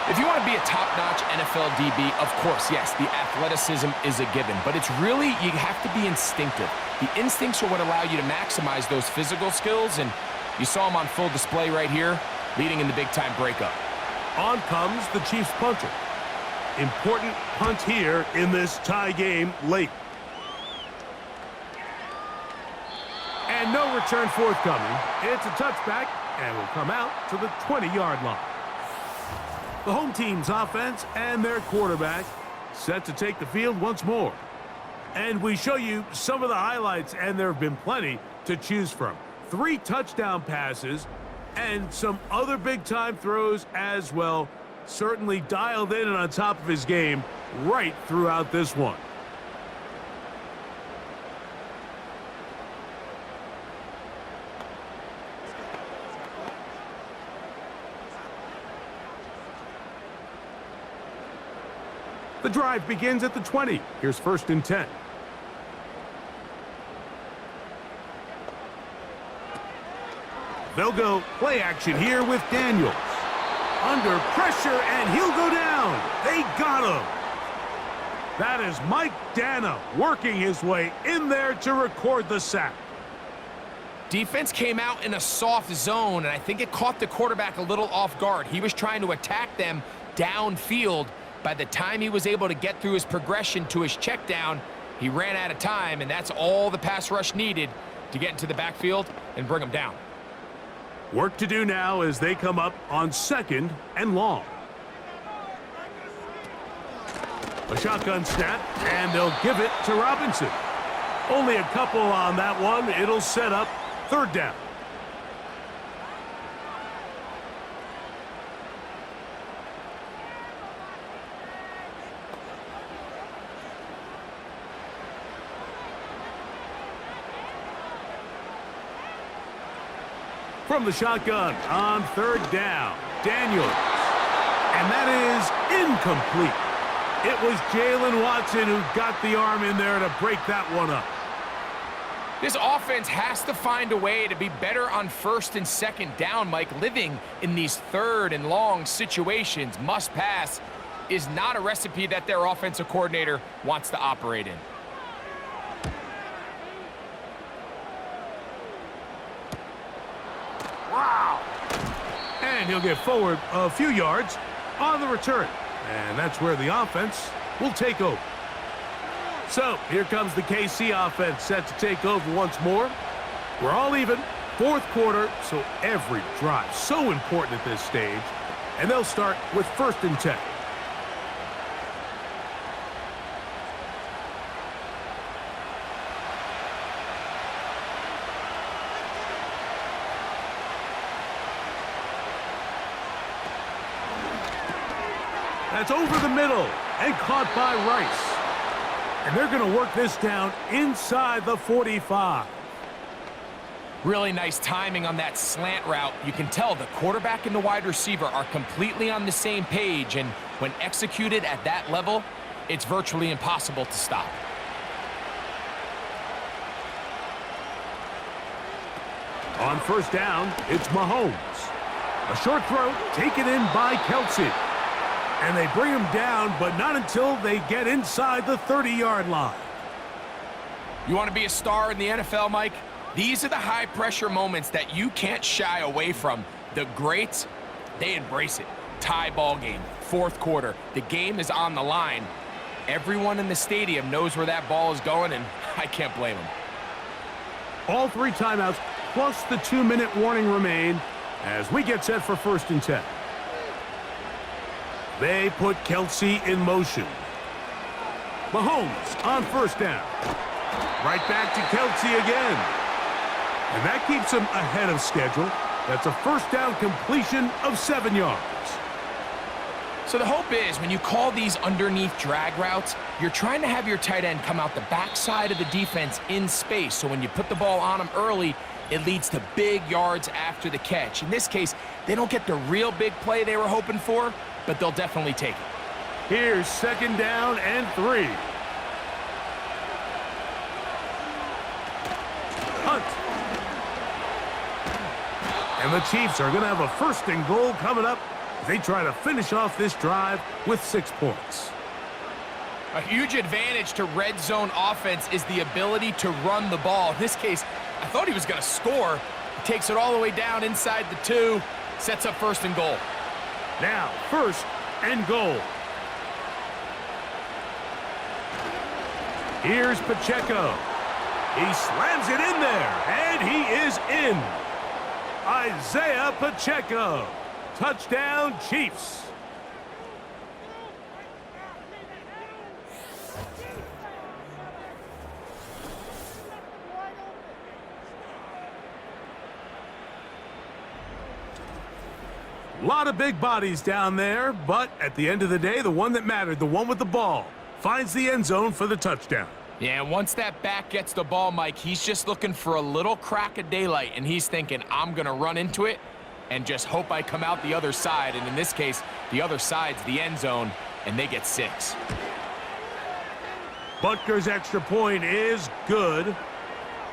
If you want to be a top-notch NFL DB, of course, yes, the athleticism is a given. But it's really, you have to be instinctive. The instincts are what allow you to maximize those physical skills. And you saw him on full display right here, leading in the big-time breakup. On comes the Chiefs punter. Important punt here in this tie game late. And no return forthcoming. It's a touchback and will come out to the 20-yard line. The home team's offense and their quarterback set to take the field once more. And we show you some of the highlights, and there have been plenty to choose from. 3 touchdown passes and some other big-time throws as well. Certainly dialed in and on top of his game right throughout this one. The drive begins at the 20. Here's 1st and 10. They'll go play action here with Daniels. Under pressure, and he'll go down. They got him. That is Mike Dana working his way in there to record the sack. Defense came out in a soft zone, and I think it caught the quarterback a little off guard. He was trying to attack them downfield. By the time he was able to get through his progression to his check down, he ran out of time, and that's all the pass rush needed to get into the backfield and bring him down. Work to do now as they come up on 2nd and long. A shotgun snap, and they'll give it to Robinson. Only a couple on that one. It'll set up 3rd down. From the shotgun on 3rd down, Daniels. And that is incomplete. It was Jalen Watson who got the arm in there to break that one up. This offense has to find a way to be better on 1st and 2nd down, Mike. Living in these 3rd and long situations, must pass, is not a recipe that their offensive coordinator wants to operate in. Wow! And he'll get forward a few yards on the return. And that's where the offense will take over. So here comes the KC offense set to take over once more. We're all even, 4th quarter, so every drive so important at this stage. And they'll start with 1st and 10. That's over the middle and caught by Rice. And they're going to work this down inside the 45. Really nice timing on that slant route. You can tell the quarterback and the wide receiver are completely on the same page, and when executed at that level, it's virtually impossible to stop. On 1st down, it's Mahomes. A short throw taken in by Kelsey. And they bring him down, but not until they get inside the 30-yard line. You want to be a star in the NFL, Mike? These are the high-pressure moments that you can't shy away from. The greats, they embrace it. Tie ball game, 4th quarter. The game is on the line. Everyone in the stadium knows where that ball is going, and I can't blame them. All 3 timeouts plus the 2-minute warning remain as we get set for 1st and 10. They put Kelsey in motion. Mahomes on 1st down. Right back to Kelsey again. And that keeps him ahead of schedule. That's a 1st down completion of 7 yards. So the hope is when you call these underneath drag routes, you're trying to have your tight end come out the backside of the defense in space. So when you put the ball on him early, it leads to big yards after the catch. In this case, they don't get the real big play they were hoping for, but they'll definitely take it. Here's 2nd down and 3. Hunt. And the Chiefs are going to have a 1st and goal coming up. They try to finish off this drive with 6 points. A huge advantage to red zone offense is the ability to run the ball. In this case, I thought he was going to score. He takes it all the way down inside the 2, sets up 1st and goal. Now, 1st and goal. Here's Pacheco. He slams it in there, and he is in. Isaiah Pacheco. Touchdown, Chiefs. A lot of big bodies down there, but at the end of the day, the one that mattered, the one with the ball, finds the end zone for the touchdown. Yeah, once that back gets the ball, Mike, he's just looking for a little crack of daylight, and he's thinking, I'm going to run into it and just hope I come out the other side. And in this case, the other side's the end zone, and they get 6. Butker's extra point is good,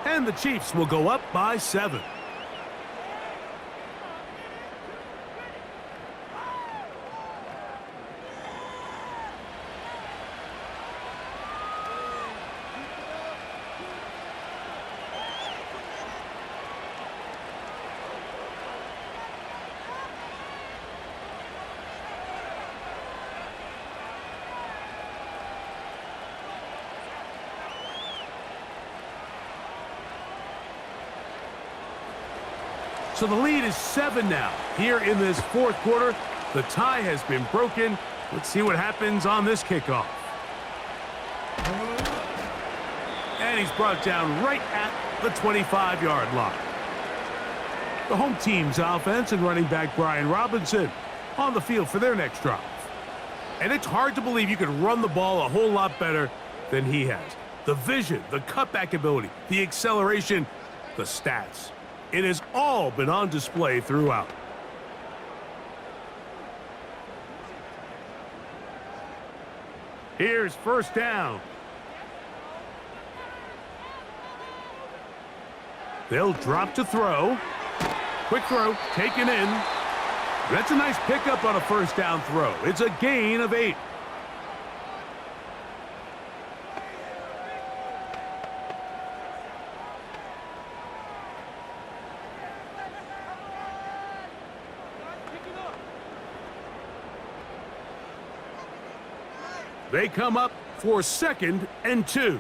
and the Chiefs will go up by 7. So the lead is 7 now. Here in this fourth quarter, the tie has been broken. Let's see what happens on this kickoff. And he's brought down right at the 25-yard line. The home team's offense and running back Brian Robinson on the field for their next drive. And it's hard to believe you can run the ball a whole lot better than he has. The vision, the cutback ability, the acceleration, the stats. It has all been on display throughout. Here's first down. They'll drop to throw. Quick throw, taken in. That's a nice pickup on a first down throw. It's a gain of 8. They come up for 2nd and 2.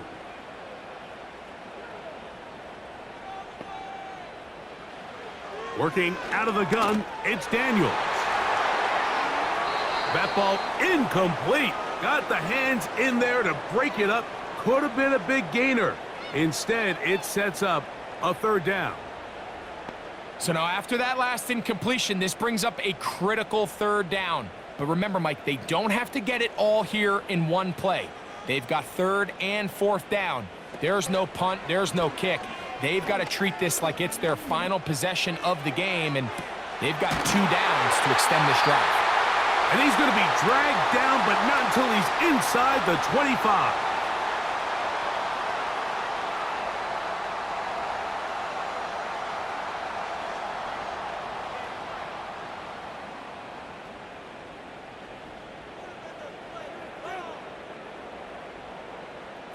Working out of the gun, it's Daniels. That ball incomplete. Got the hands in there to break it up. Could have been a big gainer. Instead, it sets up a 3rd down. So now after that last incompletion, this brings up a critical 3rd down. But remember, Mike, they don't have to get it all here in one play. They've got 3rd and 4th down. There's no punt. There's no kick. They've got to treat this like it's their final possession of the game, and they've got 2 downs to extend this drive. And he's going to be dragged down, but not until he's inside the 25.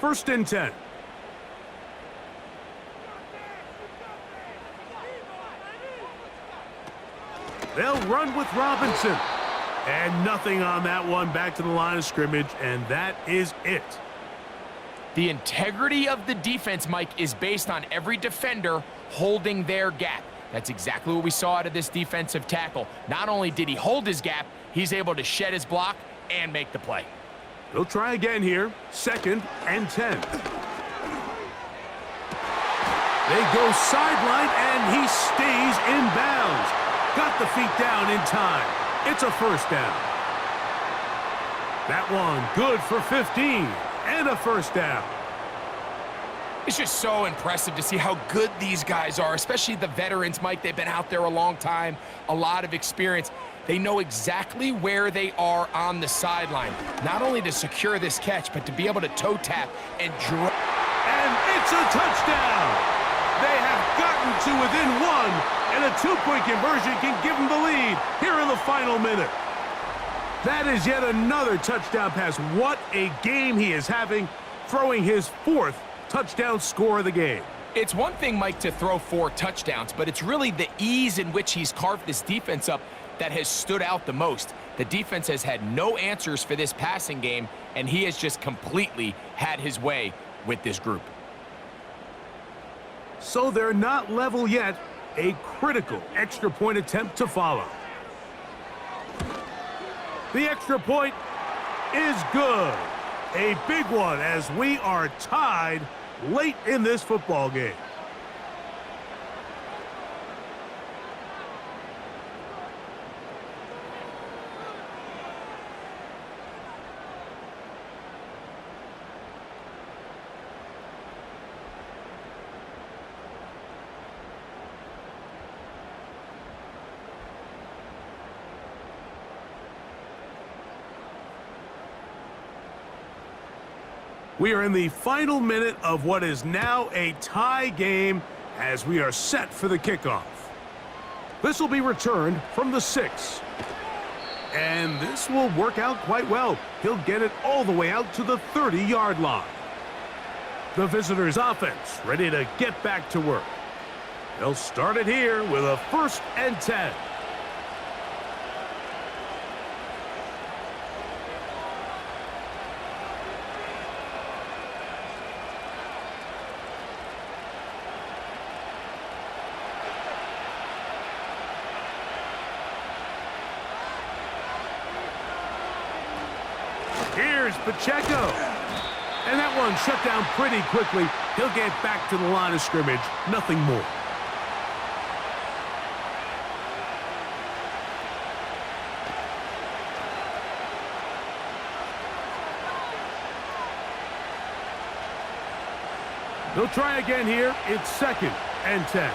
First and 10. They'll run with Robinson. And nothing on that one. Back to the line of scrimmage, and that is it. The integrity of the defense, Mike, is based on every defender holding their gap. That's exactly what we saw out of this defensive tackle. Not only did he hold his gap, he's able to shed his block and make the play. They'll try again here. 2nd and 10. They go sideline, and he stays in bounds. Got the feet down in time. It's a 1st down. That one good for 15 and a 1st down. It's just so impressive to see how good these guys are, especially the veterans, Mike. They've been out there a long time, a lot of experience. They know exactly where they are on the sideline, not only to secure this catch, but to be able to toe tap and draw. And it's a touchdown. They have gotten to within 1, and a 2-point conversion can give them the lead here in the final minute. That is yet another touchdown pass. What a game he is having, throwing his 4th touchdown score of the game. It's one thing, Mike, to throw 4 touchdowns, but it's really the ease in which he's carved this defense up that has stood out the most. The defense has had no answers for this passing game, and he has just completely had his way with this group. So they're not level yet. A critical extra point attempt to follow. The extra point is good. A big one as we are tied late in this football game. We are in the final minute of what is now a tie game as we are set for the kickoff. This will be returned from the 6. And this will work out quite well. He'll get it all the way out to the 30-yard line. The visitors' offense ready to get back to work. They'll start it here with a 1st and 10. Here's Pacheco. And that one shut down pretty quickly. He'll get back to the line of scrimmage. Nothing more. They'll try again here. It's 2nd and 10.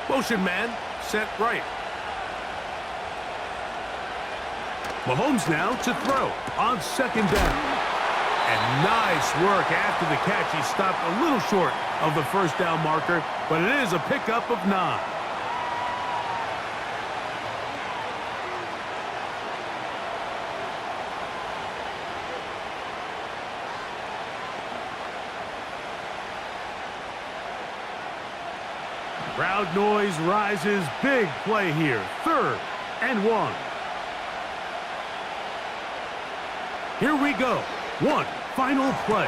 Motion man set right. Mahomes now to throw on 2nd down. And nice work after the catch. He stopped a little short of the 1st down marker, but it is a pickup of 9. Crowd noise rises. Big play here. 3rd and 1. Here we go. One final play.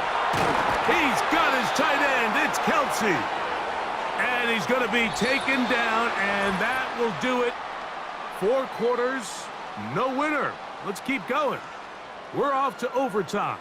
He's got his tight end. It's Kelsey. And he's going to be taken down, and that will do it. 4 quarters, no winner. Let's keep going. We're off to overtime.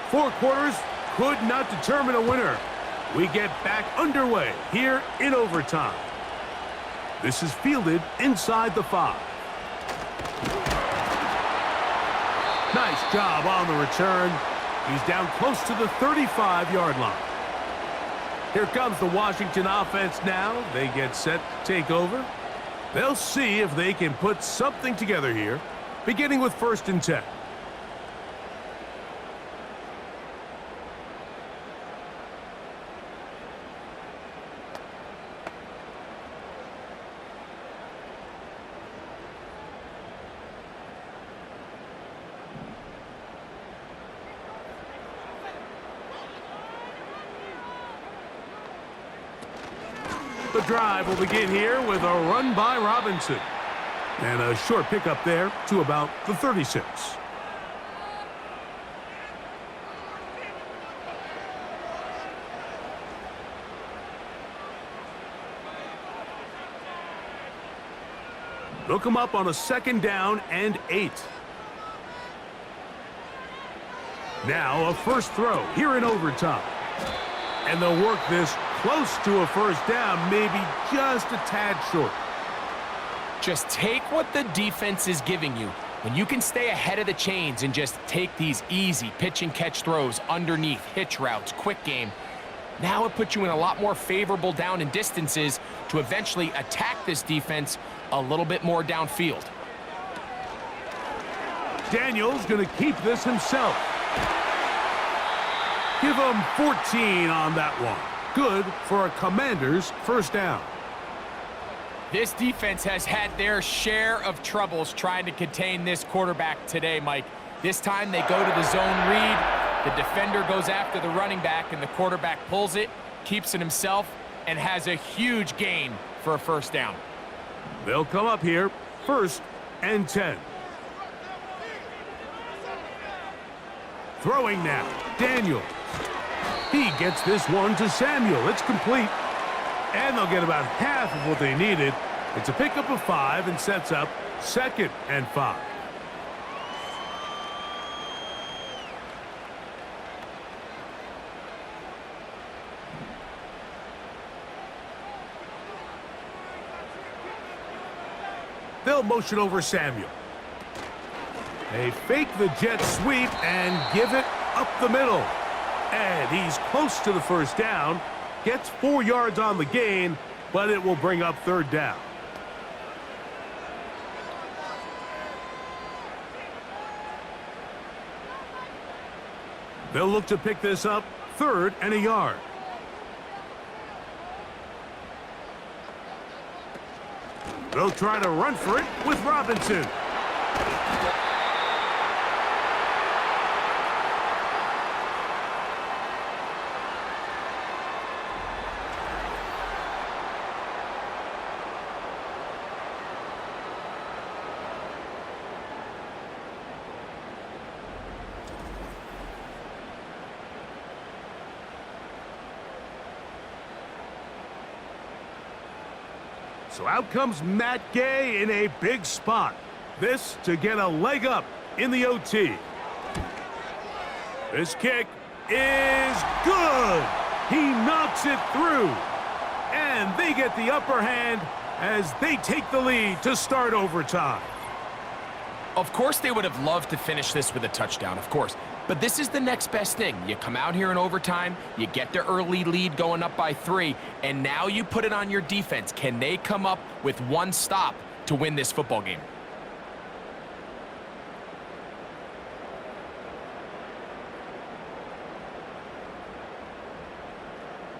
Four quarters could not determine a winner. We get back underway here in overtime. This is fielded inside the 5. Nice job on the return. He's down close to the 35-yard line. Here comes the Washington offense now. They get set to take over. They'll see if they can put something together here, beginning with 1st and 10. The drive will begin here with a run by Robinson. And a short pickup there to about the 36. They'll come up on a 2nd down and 8. Now a 1st throw here in overtime. And they'll work this close to a 1st down, maybe just a tad short. Just take what the defense is giving you. When you can stay ahead of the chains and just take these easy pitch and catch throws underneath, hitch routes, quick game, now it puts you in a lot more favorable down and distances to eventually attack this defense a little bit more downfield. Daniel's going to keep this himself. Give him 14 on that one. Good for a Commanders first down. This defense has had their share of troubles trying to contain this quarterback today, Mike. This time they go to the zone read. The defender goes after the running back, and the quarterback pulls it, keeps it himself, and has a huge gain for a first down. They'll come up here, 1st and 10. Throwing now, Daniel. He gets this one to Samuel. It's complete. And they'll get about half of what they needed. It's a pickup of 5 and sets up 2nd and 5. They'll motion over Samuel. They fake the jet sweep and give it up the middle. And he's close to the first down. Gets 4 yards on the gain, but it will bring up 3rd down. They'll look to pick this up 3rd and a yard. They'll try to run for it with Robinson. So out comes Matt Gay in a big spot. This to get a leg up in the OT. This kick is good. He knocks it through. And they get the upper hand as they take the lead to start overtime. Of course they would have loved to finish this with a touchdown, of course. But this is the next best thing. You come out here in overtime, you get the early lead going up by 3, and now you put it on your defense. Can they come up with one stop to win this football game?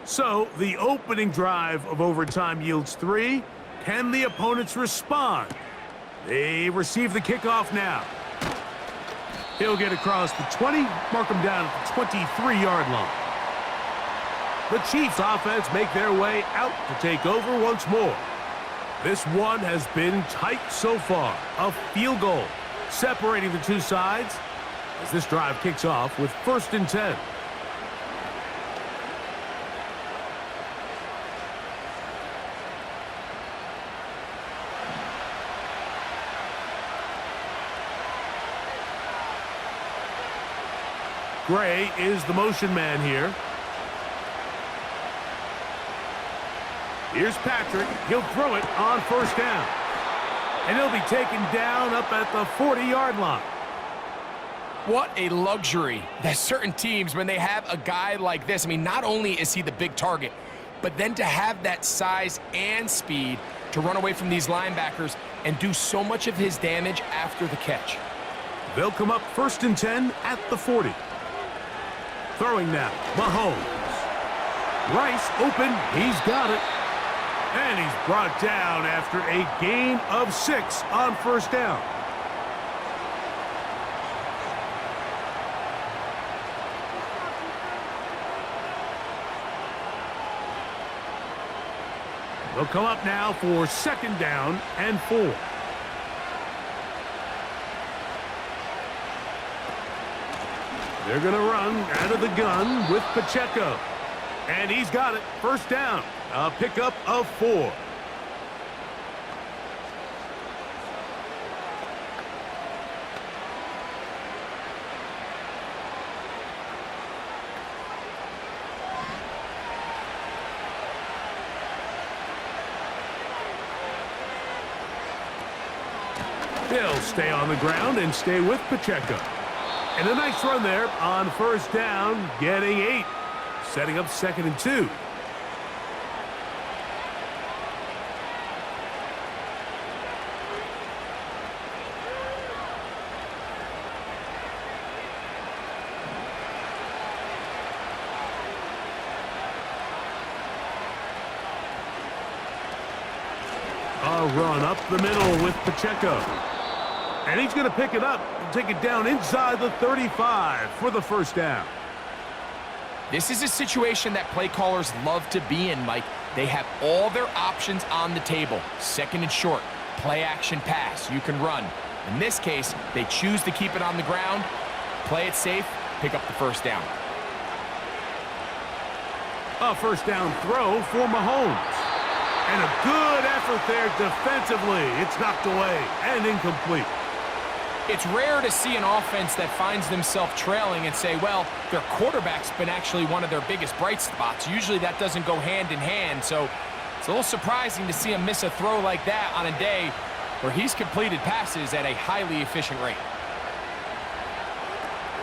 So the opening drive of overtime yields 3. Can the opponents respond? They receive the kickoff now. He'll get across the 20, mark him down at the 23-yard line. The Chiefs offense make their way out to take over once more. This one has been tight so far. A field goal separating the two sides as this drive kicks off with 1st and 10. Gray is the motion man here. Here's Patrick. He'll throw it on 1st down. And he'll be taken down up at the 40-yard line. What a luxury that certain teams, when they have a guy like this, I mean, not only is he the big target, but then to have that size and speed to run away from these linebackers and do so much of his damage after the catch. They'll come up 1st and 10 at the 40. Throwing now, Mahomes. Rice open, he's got it. And he's brought down after a gain of 6 on 1st down. They'll come up now for 2nd down and 4. They're going to run out of the gun with Pacheco. And he's got it. 1st down. A pickup of 4. They'll stay on the ground and stay with Pacheco. And a nice run there on first down, getting 8. Setting up 2nd and 2. A run up the middle with Pacheco. And he's going to pick it up and take it down inside the 35 for the first down. This is a situation that play callers love to be in, Mike. They have all their options on the table. 2nd and short, play action pass, you can run. In this case, they choose to keep it on the ground, play it safe, pick up the first down. A first down throw for Mahomes. And a good effort there defensively. It's knocked away and incomplete. It's rare to see an offense that finds themselves trailing and say, well, their quarterback's been actually one of their biggest bright spots. Usually that doesn't go hand in hand, so it's a little surprising to see him miss a throw like that on a day where he's completed passes at a highly efficient rate.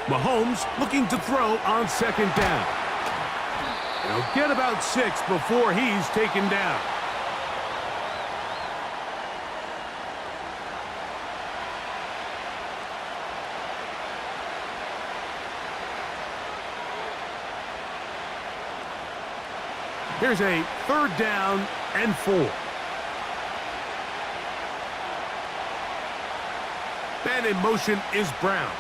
Mahomes looking to throw on 2nd down. He'll get about 6 before he's taken down. Here's a 3rd down and 4. Man in motion is Brown.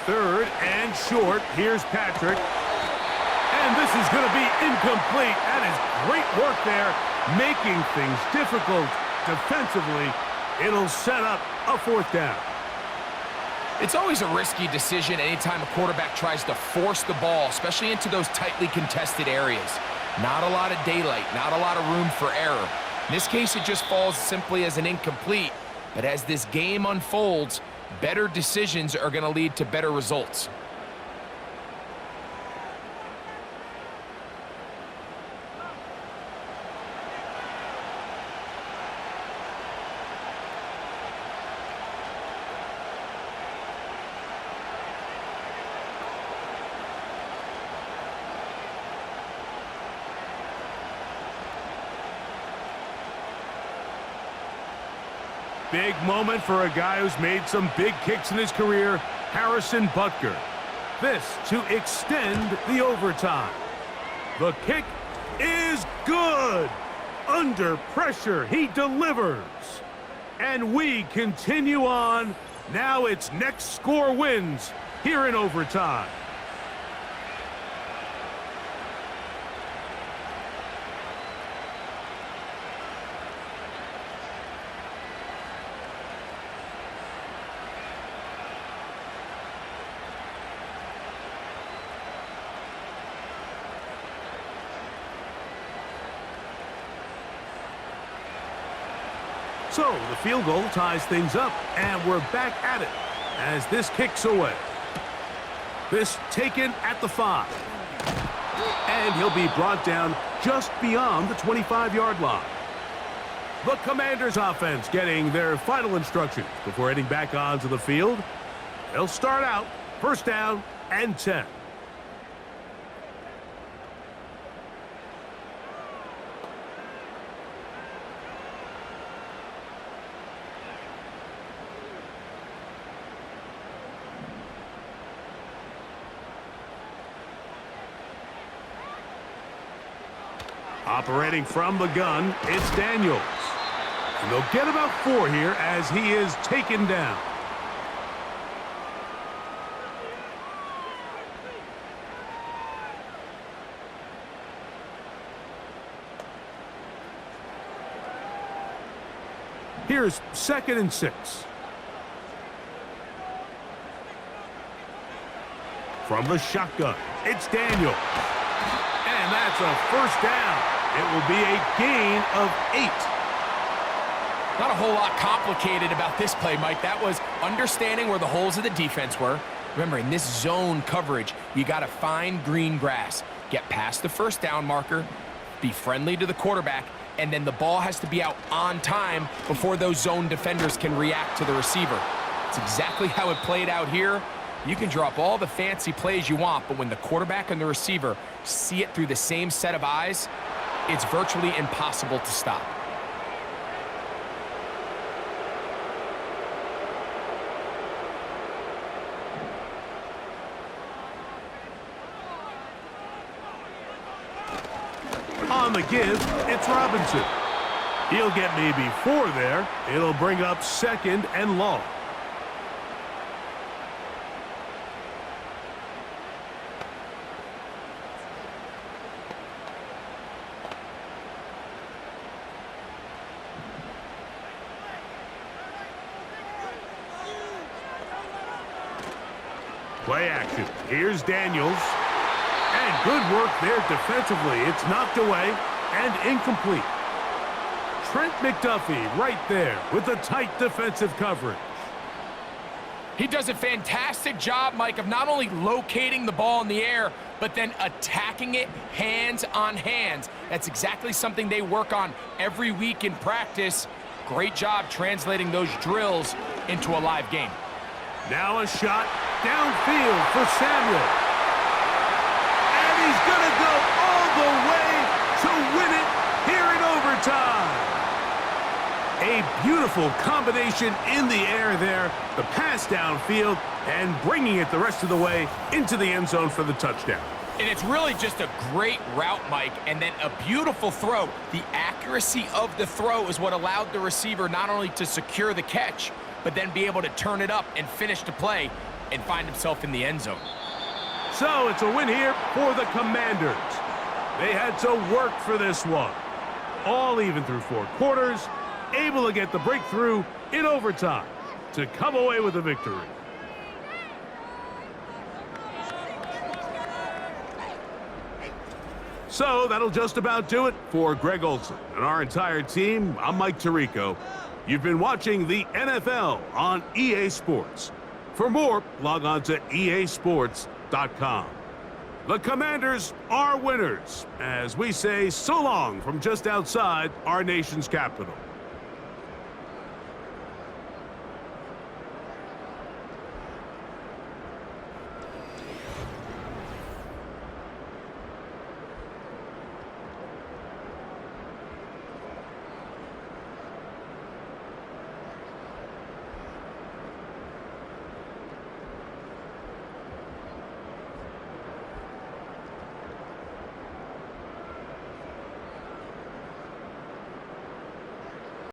3rd and short. Here's Patrick. And this is going to be incomplete. That is great work there, making things difficult defensively. It'll set up a 4th down. It's always a risky decision anytime a quarterback tries to force the ball, especially into those tightly contested areas. Not a lot of daylight, not a lot of room for error. In this case, it just falls simply as an incomplete. But as this game unfolds, better decisions are going to lead to better results. Big moment for a guy who's made some big kicks in his career, Harrison Butker. This to extend the overtime. The kick is good. Under pressure, he delivers. And we continue on. Now it's next score wins here in overtime. So the field goal ties things up, and we're back at it as this kicks away. This taken at the 5. And he'll be brought down just beyond the 25-yard line. The Commanders offense getting their final instructions before heading back onto the field. They'll start out 1st down and 10. Operating from the gun, it's Daniels. And they'll get about 4 here as he is taken down. Here's 2nd and 6. From the shotgun, it's Daniels. And that's a 1st down. It will be a gain of 8. Not a whole lot complicated about this play, Mike. That was understanding where the holes of the defense were. Remember, in this zone coverage, you got to find green grass. Get past the 1st down marker, be friendly to the quarterback, and then the ball has to be out on time before those zone defenders can react to the receiver. It's exactly how it played out here. You can draw up all the fancy plays you want, but when the quarterback and the receiver see it through the same set of eyes, it's virtually impossible to stop. On the give, it's Robinson. He'll get maybe 4 there. It'll bring up 2nd and long. Play action. Here's Daniels. And good work there defensively. It's knocked away and incomplete. Trent McDuffie right there with the tight defensive coverage. He does a fantastic job, Mike, of not only locating the ball in the air, but then attacking it hands on hands. That's exactly something they work on every week in practice. Great job translating those drills into a live game. Now a shot downfield for Samuel. And he's going to go all the way to win it here in overtime. A beautiful combination in the air there. The pass downfield and bringing it the rest of the way into the end zone for the touchdown. And it's really just a great route, Mike, and then a beautiful throw. The accuracy of the throw is what allowed the receiver not only to secure the catch, but then be able to turn it up and finish the play and find himself in the end zone. So it's a win here for the Commanders. They had to work for this one. All even through 4 quarters, able to get the breakthrough in overtime to come away with a victory. So that'll just about do it for Greg Olson and our entire team. I'm Mike Tirico. You've been watching the NFL on EA Sports. For more, log on to easports.com. The Commanders are winners, as we say so long from just outside our nation's capital.